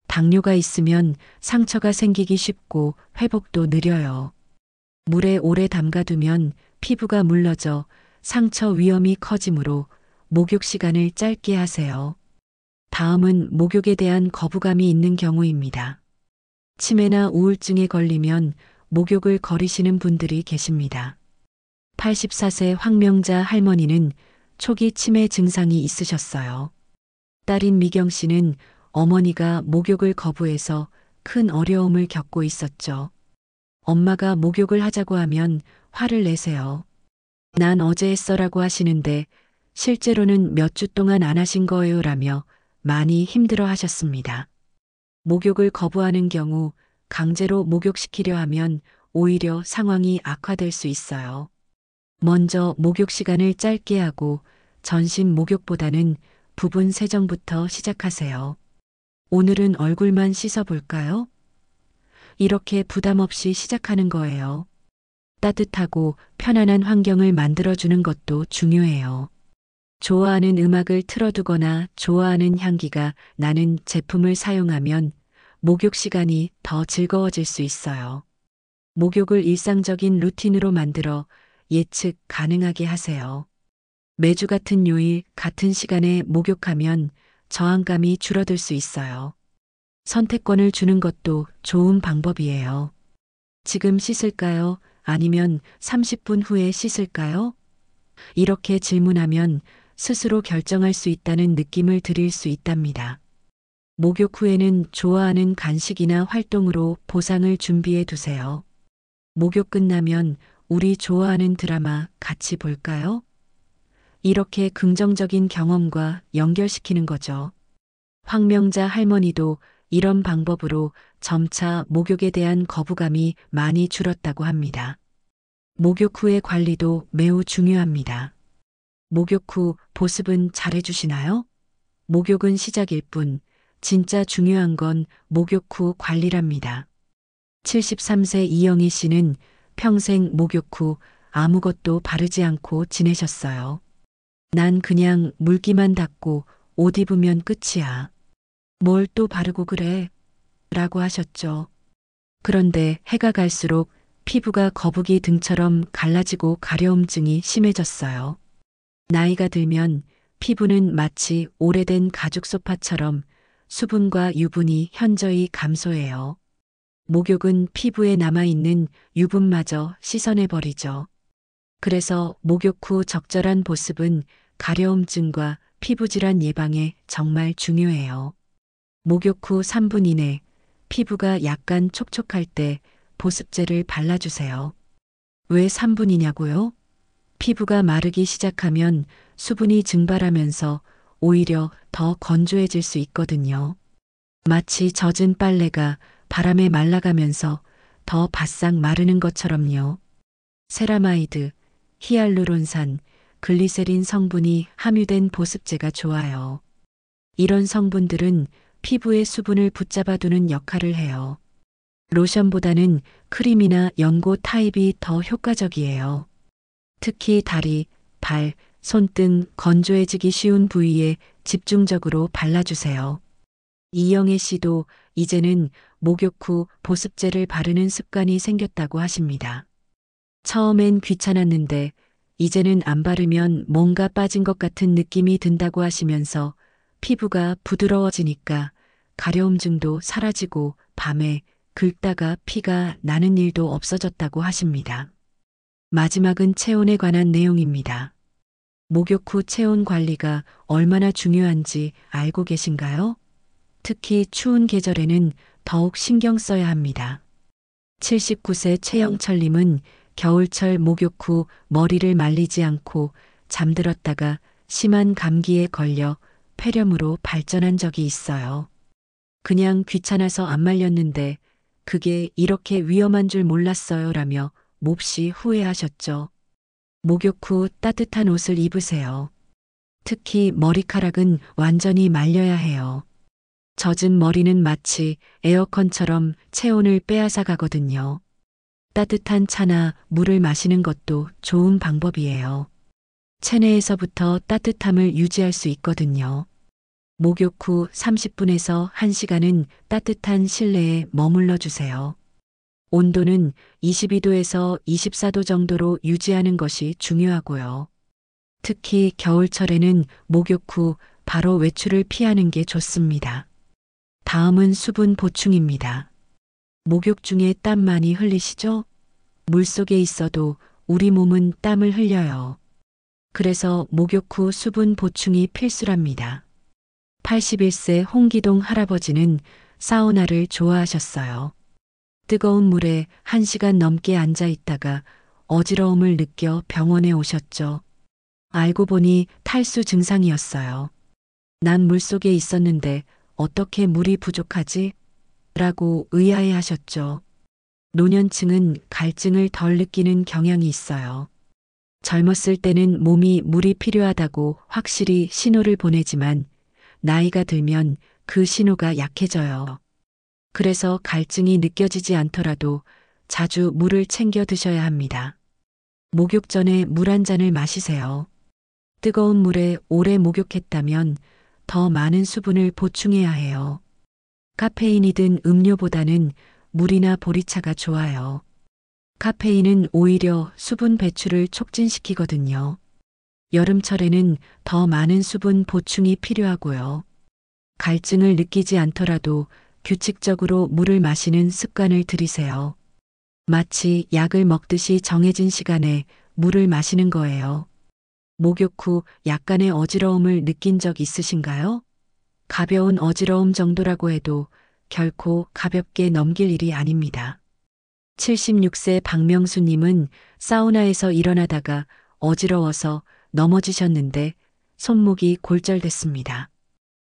당뇨가 있으면 상처가 생기기 쉽고 회복도 느려요. 물에 오래 담가두면 피부가 물러져 상처 위험이 커지므로 목욕 시간을 짧게 하세요. 다음은 목욕에 대한 거부감이 있는 경우입니다. 치매나 우울증에 걸리면 목욕을 거리시는 분들이 계십니다. 84세 황명자 할머니는 초기 치매 증상이 있으셨어요. 딸인 미경 씨는 어머니가 목욕을 거부해서 큰 어려움을 겪고 있었죠. 엄마가 목욕을 하자고 하면 화를 내세요. 난 어제 했어라고 하시는데 실제로는 몇 주 동안 안 하신 거예요 라며 많이 힘들어 하셨습니다. 목욕을 거부하는 경우 강제로 목욕시키려 하면 오히려 상황이 악화될 수 있어요. 먼저 목욕 시간을 짧게 하고 전신 목욕보다는 부분 세정부터 시작하세요. 오늘은 얼굴만 씻어볼까요? 이렇게 부담 없이 시작하는 거예요. 따뜻하고 편안한 환경을 만들어주는 것도 중요해요. 좋아하는 음악을 틀어두거나 좋아하는 향기가 나는 제품을 사용하면 목욕 시간이 더 즐거워질 수 있어요. 목욕을 일상적인 루틴으로 만들어 예측 가능하게 하세요. 매주 같은 요일 같은 시간에 목욕하면 저항감이 줄어들 수 있어요. 선택권을 주는 것도 좋은 방법이에요. 지금 씻을까요? 아니면 30분 후에 씻을까요? 이렇게 질문하면 스스로 결정할 수 있다는 느낌을 드릴 수 있답니다. 목욕 후에는 좋아하는 간식이나 활동으로 보상을 준비해 두세요. 목욕 끝나면 우리 좋아하는 드라마 같이 볼까요? 이렇게 긍정적인 경험과 연결시키는 거죠. 황명자 할머니도 이런 방법으로 점차 목욕에 대한 거부감이 많이 줄었다고 합니다. 목욕 후의 관리도 매우 중요합니다. 목욕 후 보습은 잘 해주시나요? 목욕은 시작일 뿐 진짜 중요한 건 목욕 후 관리랍니다. 73세 이영희 씨는 평생 목욕 후 아무것도 바르지 않고 지내셨어요. 난 그냥 물기만 닦고 옷 입으면 끝이야. 뭘 또 바르고 그래? 라고 하셨죠. 그런데 해가 갈수록 피부가 거북이 등처럼 갈라지고 가려움증이 심해졌어요. 나이가 들면 피부는 마치 오래된 가죽 소파처럼 수분과 유분이 현저히 감소해요. 목욕은 피부에 남아있는 유분마저 씻어내버리죠. 그래서 목욕 후 적절한 보습은 가려움증과 피부질환 예방에 정말 중요해요. 목욕 후 3분 이내 피부가 약간 촉촉할 때 보습제를 발라주세요. 왜 3분이냐고요? 피부가 마르기 시작하면 수분이 증발하면서 오히려 더 건조해질 수 있거든요. 마치 젖은 빨래가 바람에 말라가면서 더 바싹 마르는 것처럼요. 세라마이드, 히알루론산, 글리세린 성분이 함유된 보습제가 좋아요. 이런 성분들은 피부의 수분을 붙잡아두는 역할을 해요. 로션보다는 크림이나 연고 타입이 더 효과적이에요. 특히 다리, 발, 손등 건조해지기 쉬운 부위에 집중적으로 발라주세요. 이영애 씨도 이제는 목욕 후 보습제를 바르는 습관이 생겼다고 하십니다. 처음엔 귀찮았는데 이제는 안 바르면 뭔가 빠진 것 같은 느낌이 든다고 하시면서 피부가 부드러워지니까 가려움증도 사라지고 밤에 긁다가 피가 나는 일도 없어졌다고 하십니다. 마지막은 체온에 관한 내용입니다. 목욕 후 체온 관리가 얼마나 중요한지 알고 계신가요? 특히 추운 계절에는 더욱 신경 써야 합니다. 79세 최영철님은 겨울철 목욕 후 머리를 말리지 않고 잠들었다가 심한 감기에 걸려 폐렴으로 발전한 적이 있어요. 그냥 귀찮아서 안 말렸는데 그게 이렇게 위험한 줄 몰랐어요 라며 몹시 후회하셨죠. 목욕 후 따뜻한 옷을 입으세요. 특히 머리카락은 완전히 말려야 해요. 젖은 머리는 마치 에어컨처럼 체온을 빼앗아 가거든요. 따뜻한 차나 물을 마시는 것도 좋은 방법이에요. 체내에서부터 따뜻함을 유지할 수 있거든요. 목욕 후 30분에서 1시간은 따뜻한 실내에 머물러 주세요. 온도는 22도에서 24도 정도로 유지하는 것이 중요하고요. 특히 겨울철에는 목욕 후 바로 외출을 피하는 게 좋습니다. 다음은 수분 보충입니다. 목욕 중에 땀 많이 흘리시죠? 물속에 있어도 우리 몸은 땀을 흘려요. 그래서 목욕 후 수분 보충이 필수랍니다. 81세 홍기동 할아버지는 사우나를 좋아하셨어요. 뜨거운 물에 1시간 넘게 앉아 있다가 어지러움을 느껴 병원에 오셨죠. 알고 보니 탈수 증상이었어요. 난 물속에 있었는데 어떻게 물이 부족하지? 라고 의아해 하셨죠. 노년층은 갈증을 덜 느끼는 경향이 있어요. 젊었을 때는 몸이 물이 필요하다고 확실히 신호를 보내지만 나이가 들면 그 신호가 약해져요. 그래서 갈증이 느껴지지 않더라도 자주 물을 챙겨 드셔야 합니다. 목욕 전에 물 한 잔을 마시세요. 뜨거운 물에 오래 목욕했다면 더 많은 수분을 보충해야 해요. 카페인이 든 음료보다는 물이나 보리차가 좋아요. 카페인은 오히려 수분 배출을 촉진시키거든요. 여름철에는 더 많은 수분 보충이 필요하고요. 갈증을 느끼지 않더라도 규칙적으로 물을 마시는 습관을 들이세요. 마치 약을 먹듯이 정해진 시간에 물을 마시는 거예요. 목욕 후 약간의 어지러움을 느낀 적 있으신가요? 가벼운 어지러움 정도라고 해도 결코 가볍게 넘길 일이 아닙니다. 76세 박명수님은 사우나에서 일어나다가 어지러워서 넘어지셨는데 손목이 골절됐습니다.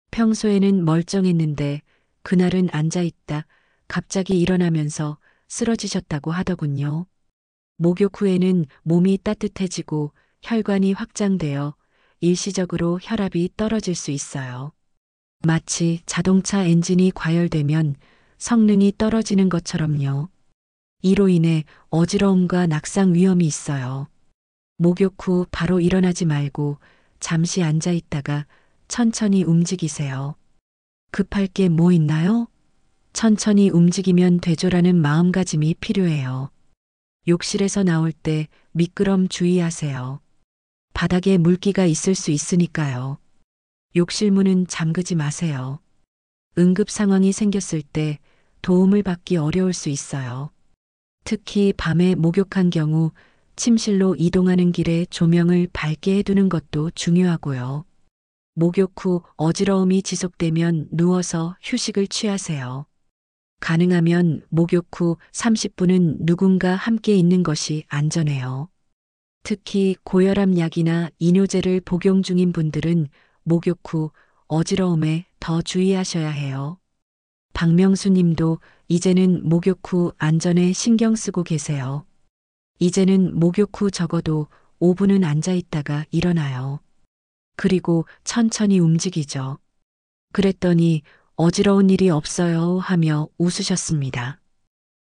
평소에는 멀쩡했는데 그날은 앉아있다 갑자기 일어나면서 쓰러지셨다고 하더군요. 목욕 후에는 몸이 따뜻해지고 혈관이 확장되어 일시적으로 혈압이 떨어질 수 있어요. 마치 자동차 엔진이 과열되면 성능이 떨어지는 것처럼요. 이로 인해 어지러움과 낙상 위험이 있어요. 목욕 후 바로 일어나지 말고 잠시 앉아 있다가 천천히 움직이세요. 급할 게 뭐 있나요? 천천히 움직이면 되죠라는 마음가짐이 필요해요. 욕실에서 나올 때 미끄럼 주의하세요. 바닥에 물기가 있을 수 있으니까요. 욕실 문은 잠그지 마세요. 응급 상황이 생겼을 때 도움을 받기 어려울 수 있어요. 특히 밤에 목욕한 경우 침실로 이동하는 길에 조명을 밝게 해두는 것도 중요하고요. 목욕 후 어지러움이 지속되면 누워서 휴식을 취하세요. 가능하면 목욕 후 30분은 누군가 함께 있는 것이 안전해요. 특히 고혈압 약이나 이뇨제를 복용 중인 분들은 목욕 후 어지러움에 더 주의하셔야 해요. 박명수 님도 이제는 목욕 후 안전에 신경 쓰고 계세요. 이제는 목욕 후 적어도 5분은 앉아 있다가 일어나요. 그리고 천천히 움직이죠. 그랬더니 어지러운 일이 없어요 하며 웃으셨습니다.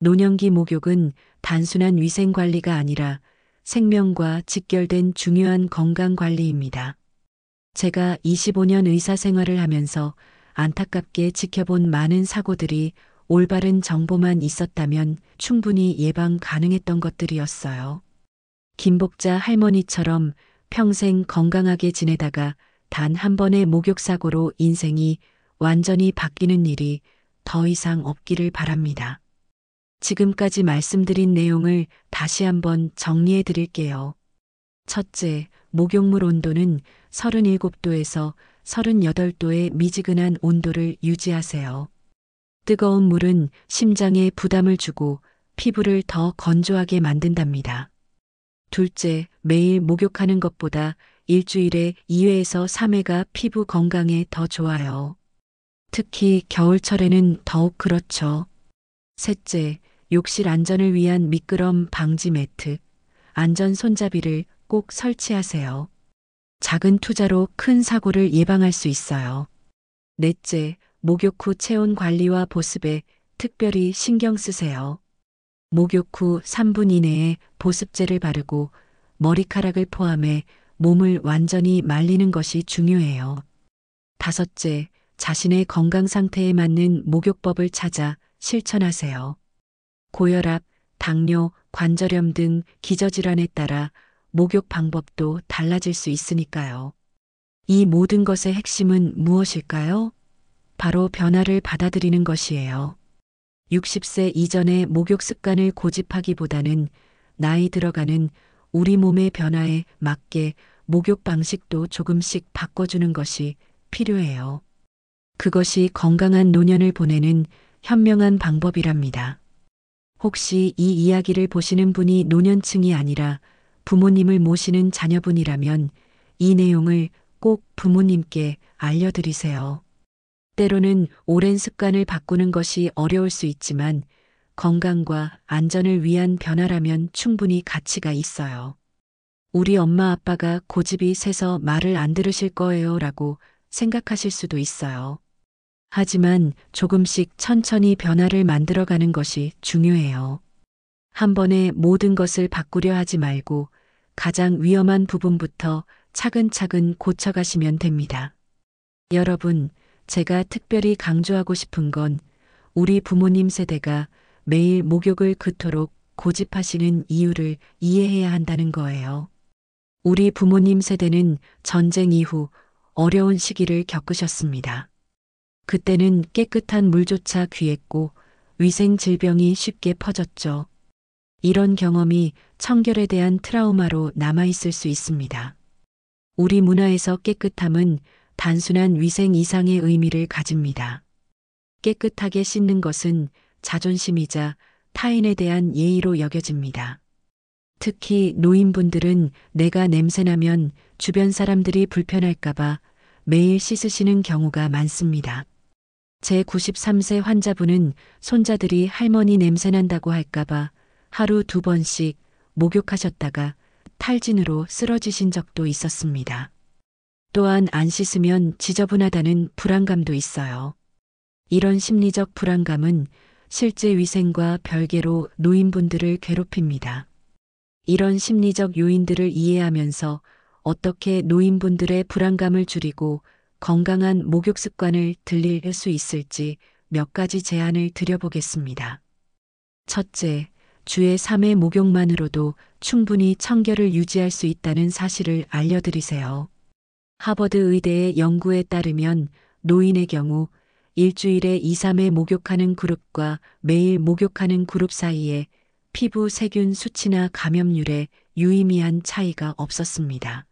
노년기 목욕은 단순한 위생 관리가 아니라 생명과 직결된 중요한 건강 관리입니다. 제가 25년 의사 생활을 하면서 안타깝게 지켜본 많은 사고들이 올바른 정보만 있었다면 충분히 예방 가능했던 것들이었어요. 김복자 할머니처럼 평생 건강하게 지내다가 단 한 번의 목욕 사고로 인생이 완전히 바뀌는 일이 더 이상 없기를 바랍니다. 지금까지 말씀드린 내용을 다시 한번 정리해 드릴게요. 첫째, 목욕물 온도는 37도에서 38도의 미지근한 온도를 유지하세요. 뜨거운 물은 심장에 부담을 주고 피부를 더 건조하게 만든답니다. 둘째, 매일 목욕하는 것보다 일주일에 2회에서 3회가 피부 건강에 더 좋아요. 특히 겨울철에는 더욱 그렇죠. 셋째, 욕실 안전을 위한 미끄럼 방지 매트, 안전 손잡이를 꼭 설치하세요. 작은 투자로 큰 사고를 예방할 수 있어요. 넷째, 목욕 후 체온 관리와 보습에 특별히 신경 쓰세요. 목욕 후 3분 이내에 보습제를 바르고 머리카락을 포함해 몸을 완전히 말리는 것이 중요해요. 다섯째, 자신의 건강 상태에 맞는 목욕법을 찾아 실천하세요. 고혈압, 당뇨, 관절염 등 기저질환에 따라 목욕 방법도 달라질 수 있으니까요. 이 모든 것의 핵심은 무엇일까요? 바로 변화를 받아들이는 것이에요. 60세 이전의 목욕 습관을 고집하기보다는 나이 들어가는 우리 몸의 변화에 맞게 목욕 방식도 조금씩 바꿔주는 것이 필요해요. 그것이 건강한 노년을 보내는 현명한 방법이랍니다. 혹시 이 이야기를 보시는 분이 노년층이 아니라 부모님을 모시는 자녀분이라면 이 내용을 꼭 부모님께 알려드리세요. 때로는 오랜 습관을 바꾸는 것이 어려울 수 있지만 건강과 안전을 위한 변화라면 충분히 가치가 있어요. 우리 엄마 아빠가 고집이 세서 말을 안 들으실 거예요 라고 생각하실 수도 있어요. 하지만 조금씩 천천히 변화를 만들어가는 것이 중요해요. 한 번에 모든 것을 바꾸려 하지 말고 가장 위험한 부분부터 차근차근 고쳐가시면 됩니다. 여러분, 제가 특별히 강조하고 싶은 건 우리 부모님 세대가 매일 목욕을 그토록 고집하시는 이유를 이해해야 한다는 거예요. 우리 부모님 세대는 전쟁 이후 어려운 시기를 겪으셨습니다. 그때는 깨끗한 물조차 귀했고 위생 질병이 쉽게 퍼졌죠. 이런 경험이 청결에 대한 트라우마로 남아있을 수 있습니다. 우리 문화에서 깨끗함은 단순한 위생 이상의 의미를 가집니다. 깨끗하게 씻는 것은 자존심이자 타인에 대한 예의로 여겨집니다. 특히 노인분들은 내가 냄새나면 주변 사람들이 불편할까봐 매일 씻으시는 경우가 많습니다. 제 93세 환자분은 손자들이 할머니 냄새난다고 할까봐 하루 2번씩 목욕하셨다가 탈진으로 쓰러지신 적도 있었습니다. 또한 안 씻으면 지저분하다는 불안감도 있어요. 이런 심리적 불안감은 실제 위생과 별개로 노인분들을 괴롭힙니다. 이런 심리적 요인들을 이해하면서 어떻게 노인분들의 불안감을 줄이고 건강한 목욕 습관을 들릴 수 있을지 몇 가지 제안을 드려보겠습니다. 첫째, 주에 3회 목욕만으로도 충분히 청결을 유지할 수 있다는 사실을 알려드리세요. 하버드 의대의 연구에 따르면 노인의 경우 일주일에 2, 3회 목욕하는 그룹과 매일 목욕하는 그룹 사이에 피부 세균 수치나 감염률에 유의미한 차이가 없었습니다.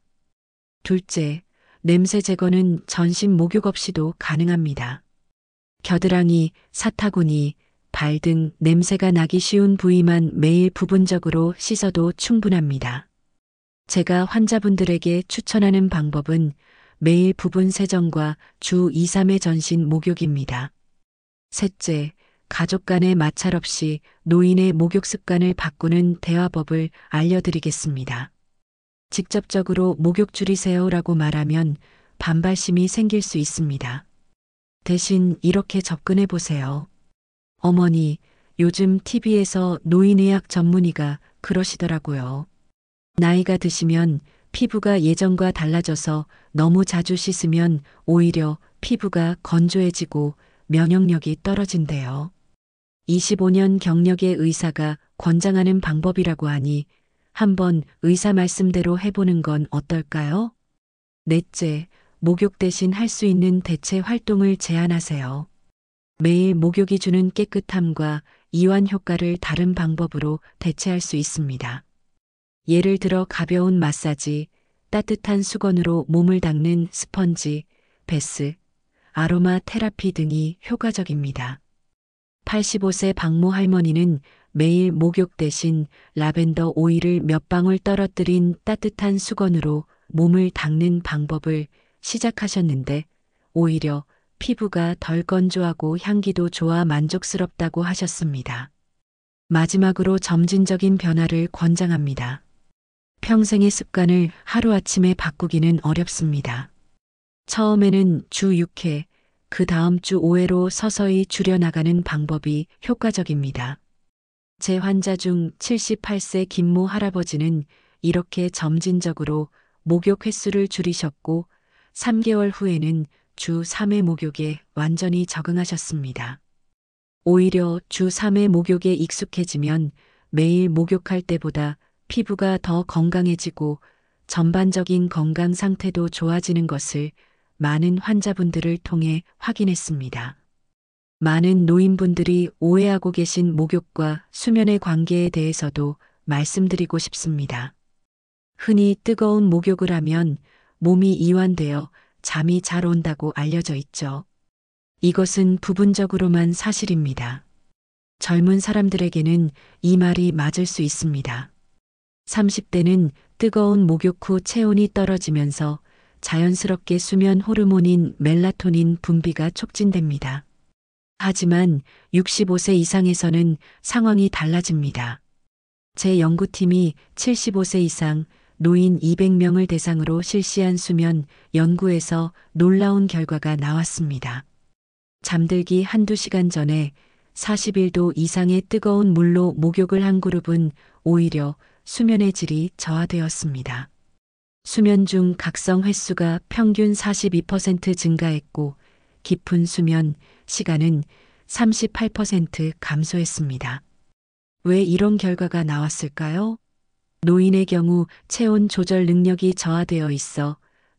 둘째, 냄새 제거는 전신 목욕 없이도 가능합니다. 겨드랑이, 사타구니, 발 등 냄새가 나기 쉬운 부위만 매일 부분적으로 씻어도 충분합니다. 제가 환자분들에게 추천하는 방법은 매일 부분 세정과 주 2, 3회 전신 목욕입니다. 셋째, 가족 간의 마찰 없이 노인의 목욕 습관을 바꾸는 대화법을 알려드리겠습니다. 직접적으로 목욕 줄이세요라고 말하면 반발심이 생길 수 있습니다. 대신 이렇게 접근해 보세요. 어머니, 요즘 TV에서 노인의학 전문의가 그러시더라고요. 나이가 드시면 피부가 예전과 달라져서 너무 자주 씻으면 오히려 피부가 건조해지고 면역력이 떨어진대요. 25년 경력의 의사가 권장하는 방법이라고 하니 한번 의사 말씀대로 해보는 건 어떨까요? 넷째, 목욕 대신 할 수 있는 대체 활동을 제안하세요. 매일 목욕이 주는 깨끗함과 이완 효과를 다른 방법으로 대체할 수 있습니다. 예를 들어 가벼운 마사지, 따뜻한 수건으로 몸을 닦는 스펀지, 베스, 아로마 테라피 등이 효과적입니다. 85세 박모 할머니는 매일 목욕 대신 라벤더 오일을 몇 방울 떨어뜨린 따뜻한 수건으로 몸을 닦는 방법을 시작하셨는데 오히려 피부가 덜 건조하고 향기도 좋아 만족스럽다고 하셨습니다. 마지막으로 점진적인 변화를 권장합니다. 평생의 습관을 하루아침에 바꾸기는 어렵습니다. 처음에는 주 6회, 그 다음 주 5회로 서서히 줄여나가는 방법이 효과적입니다. 제 환자 중 78세 김모 할아버지는 이렇게 점진적으로 목욕 횟수를 줄이셨고 3개월 후에는 주 3회 목욕에 완전히 적응하셨습니다. 오히려 주 3회 목욕에 익숙해지면 매일 목욕할 때보다 피부가 더 건강해지고 전반적인 건강 상태도 좋아지는 것을 많은 환자분들을 통해 확인했습니다. 많은 노인분들이 오해하고 계신 목욕과 수면의 관계에 대해서도 말씀드리고 싶습니다. 흔히 뜨거운 목욕을 하면 몸이 이완되어 잠이 잘 온다고 알려져 있죠. 이것은 부분적으로만 사실입니다. 젊은 사람들에게는 이 말이 맞을 수 있습니다. 30대는 뜨거운 목욕 후 체온이 떨어지면서 자연스럽게 수면 호르몬인 멜라토닌 분비가 촉진됩니다. 하지만 65세 이상에서는 상황이 달라집니다. 제 연구팀이 75세 이상 노인 200명을 대상으로 실시한 수면 연구에서 놀라운 결과가 나왔습니다. 잠들기 한두 시간 전에 41도 이상의 뜨거운 물로 목욕을 한 그룹은 오히려 수면의 질이 저하되었습니다. 수면 중 각성 횟수가 평균 42% 증가했고 깊은 수면 시간은 38% 감소했습니다. 왜 이런 결과가 나왔을까요? 노인의 경우 체온 조절 능력이 저하되어 있어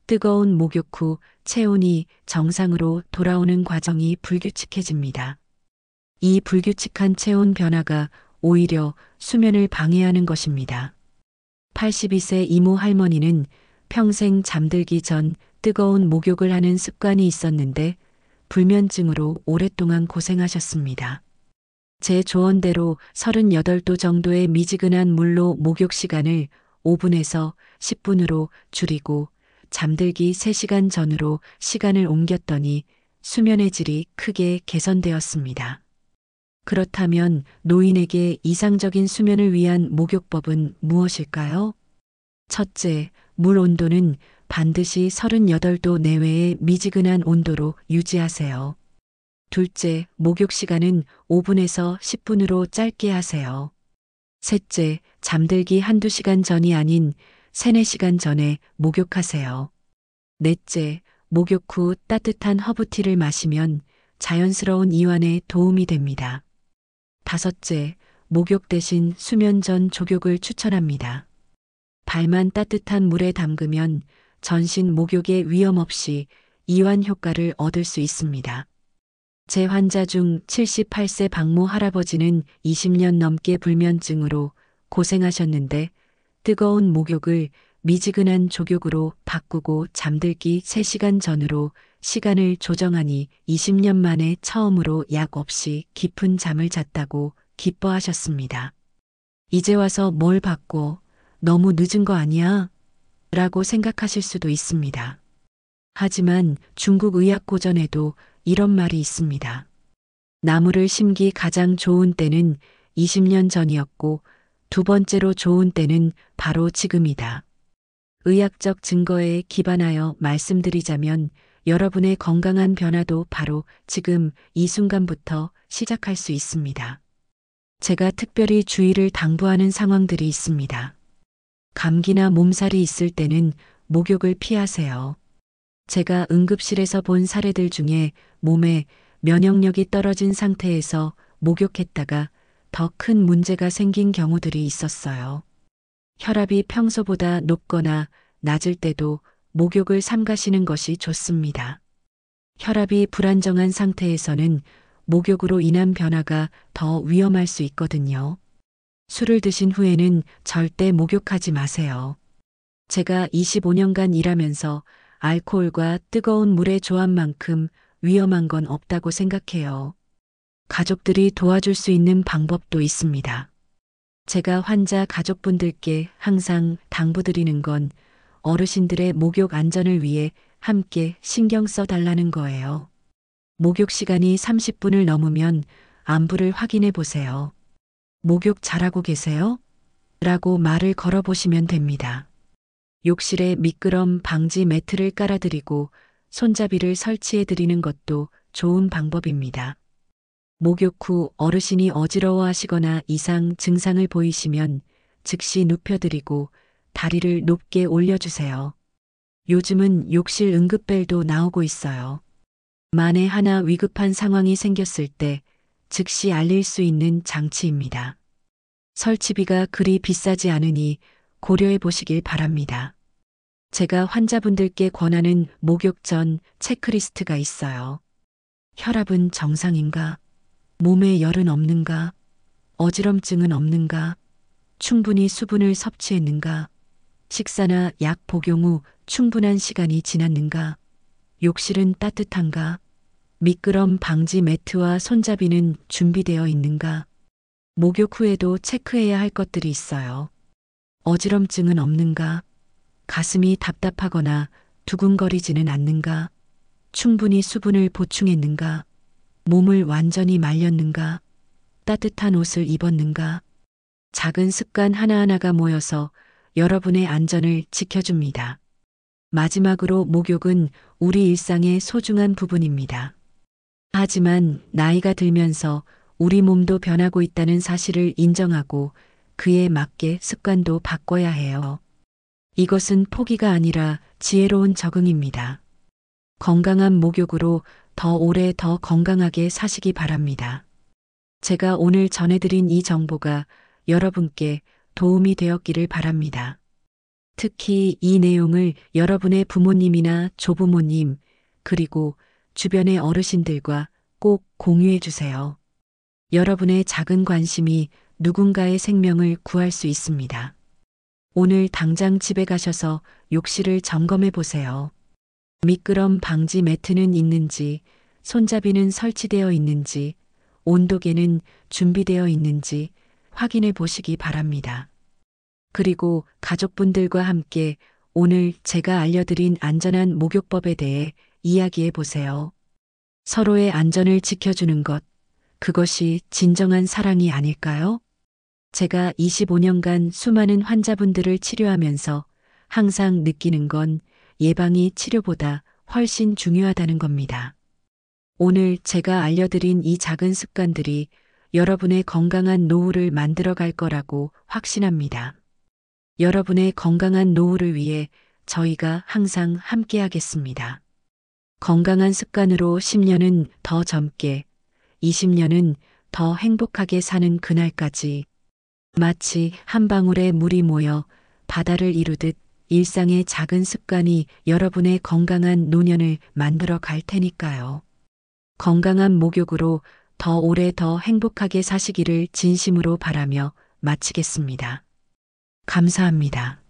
뜨거운 목욕 후 체온이 정상으로 돌아오는 과정이 불규칙해집니다. 이 불규칙한 체온 변화가 오히려 수면을 방해하는 것입니다. 82세 이모 할머니는 평생 잠들기 전 뜨거운 목욕을 하는 습관이 있었는데 불면증으로 오랫동안 고생하셨습니다. 제 조언대로 38도 정도의 미지근한 물로 목욕 시간을 5분에서 10분으로 줄이고 잠들기 3시간 전으로 시간을 옮겼더니 수면의 질이 크게 개선되었습니다. 그렇다면 노인에게 이상적인 수면을 위한 목욕법은 무엇일까요? 첫째, 물 온도는 반드시 38도 내외의 미지근한 온도로 유지하세요. 둘째, 목욕 시간은 5분에서 10분으로 짧게 하세요. 셋째, 잠들기 한두 시간 전이 아닌 3, 4시간 전에 목욕하세요. 넷째, 목욕 후 따뜻한 허브티를 마시면 자연스러운 이완에 도움이 됩니다. 다섯째, 목욕 대신 수면 전 족욕을 추천합니다. 발만 따뜻한 물에 담그면 전신 목욕에 위험 없이 이완 효과를 얻을 수 있습니다. 제 환자 중 78세 박모 할아버지는 20년 넘게 불면증으로 고생하셨는데 뜨거운 목욕을 미지근한 족욕으로 바꾸고 잠들기 3시간 전으로 시간을 조정하니 20년 만에 처음으로 약 없이 깊은 잠을 잤다고 기뻐하셨습니다. 이제 와서 뭘 바꿔? 너무 늦은 거 아니야? 라고 생각하실 수도 있습니다. 하지만 중국 의학 고전에도 이런 말이 있습니다. 나무를 심기 가장 좋은 때는 20년 전이었고 두 번째로 좋은 때는 바로 지금이다. 의학적 증거에 기반하여 말씀드리자면 여러분의 건강한 변화도 바로 지금 이 순간부터 시작할 수 있습니다. 제가 특별히 주의를 당부하는 상황들이 있습니다. 감기나 몸살이 있을 때는 목욕을 피하세요. 제가 응급실에서 본 사례들 중에 몸에 면역력이 떨어진 상태에서 목욕했다가 더 큰 문제가 생긴 경우들이 있었어요. 혈압이 평소보다 높거나 낮을 때도 목욕을 삼가시는 것이 좋습니다. 혈압이 불안정한 상태에서는 목욕으로 인한 변화가 더 위험할 수 있거든요. 술을 드신 후에는 절대 목욕하지 마세요. 제가 25년간 일하면서 알코올과 뜨거운 물의 조합만큼 위험한 건 없다고 생각해요. 가족들이 도와줄 수 있는 방법도 있습니다. 제가 환자 가족분들께 항상 당부드리는 건 어르신들의 목욕 안전을 위해 함께 신경 써 달라는 거예요. 목욕 시간이 30분을 넘으면 안부를 확인해 보세요. 목욕 잘하고 계세요? 라고 말을 걸어보시면 됩니다. 욕실에 미끄럼 방지 매트를 깔아드리고 손잡이를 설치해 드리는 것도 좋은 방법입니다. 목욕 후 어르신이 어지러워 하시거나 이상 증상을 보이시면 즉시 눕혀드리고 다리를 높게 올려주세요. 요즘은 욕실 응급벨도 나오고 있어요. 만에 하나 위급한 상황이 생겼을 때 즉시 알릴 수 있는 장치입니다. 설치비가 그리 비싸지 않으니 고려해 보시길 바랍니다. 제가 환자분들께 권하는 목욕 전 체크리스트가 있어요. 혈압은 정상인가? 몸에 열은 없는가? 어지럼증은 없는가? 충분히 수분을 섭취했는가? 식사나 약 복용 후 충분한 시간이 지났는가? 욕실은 따뜻한가? 미끄럼 방지 매트와 손잡이는 준비되어 있는가? 목욕 후에도 체크해야 할 것들이 있어요. 어지럼증은 없는가? 가슴이 답답하거나 두근거리지는 않는가? 충분히 수분을 보충했는가? 몸을 완전히 말렸는가? 따뜻한 옷을 입었는가? 작은 습관 하나하나가 모여서 여러분의 안전을 지켜줍니다. 마지막으로 목욕은 우리 일상의 소중한 부분입니다. 하지만 나이가 들면서 우리 몸도 변하고 있다는 사실을 인정하고 그에 맞게 습관도 바꿔야 해요. 이것은 포기가 아니라 지혜로운 적응입니다. 건강한 목욕으로 더 오래 더 건강하게 사시기 바랍니다. 제가 오늘 전해드린 이 정보가 여러분께 도움이 되었기를 바랍니다. 특히 이 내용을 여러분의 부모님이나 조부모님, 그리고 주변의 어르신들과 꼭 공유해 주세요. 여러분의 작은 관심이 누군가의 생명을 구할 수 있습니다. 오늘 당장 집에 가셔서 욕실을 점검해 보세요. 미끄럼 방지 매트는 있는지, 손잡이는 설치되어 있는지, 온도계는 준비되어 있는지 확인해 보시기 바랍니다. 그리고 가족분들과 함께 오늘 제가 알려드린 안전한 목욕법에 대해 이야기해 보세요. 서로의 안전을 지켜주는 것, 그것이 진정한 사랑이 아닐까요? 제가 25년간 수많은 환자분들을 치료하면서 항상 느끼는 건 예방이 치료보다 훨씬 중요하다는 겁니다. 오늘 제가 알려드린 이 작은 습관들이 여러분의 건강한 노후를 만들어 갈 거라고 확신합니다. 여러분의 건강한 노후를 위해 저희가 항상 함께하겠습니다. 건강한 습관으로 10년은 더 젊게, 20년은 더 행복하게 사는 그날까지 마치 한 방울의 물이 모여 바다를 이루듯 일상의 작은 습관이 여러분의 건강한 노년을 만들어 갈 테니까요. 건강한 목욕으로 더 오래 더 행복하게 사시기를 진심으로 바라며 마치겠습니다. 감사합니다.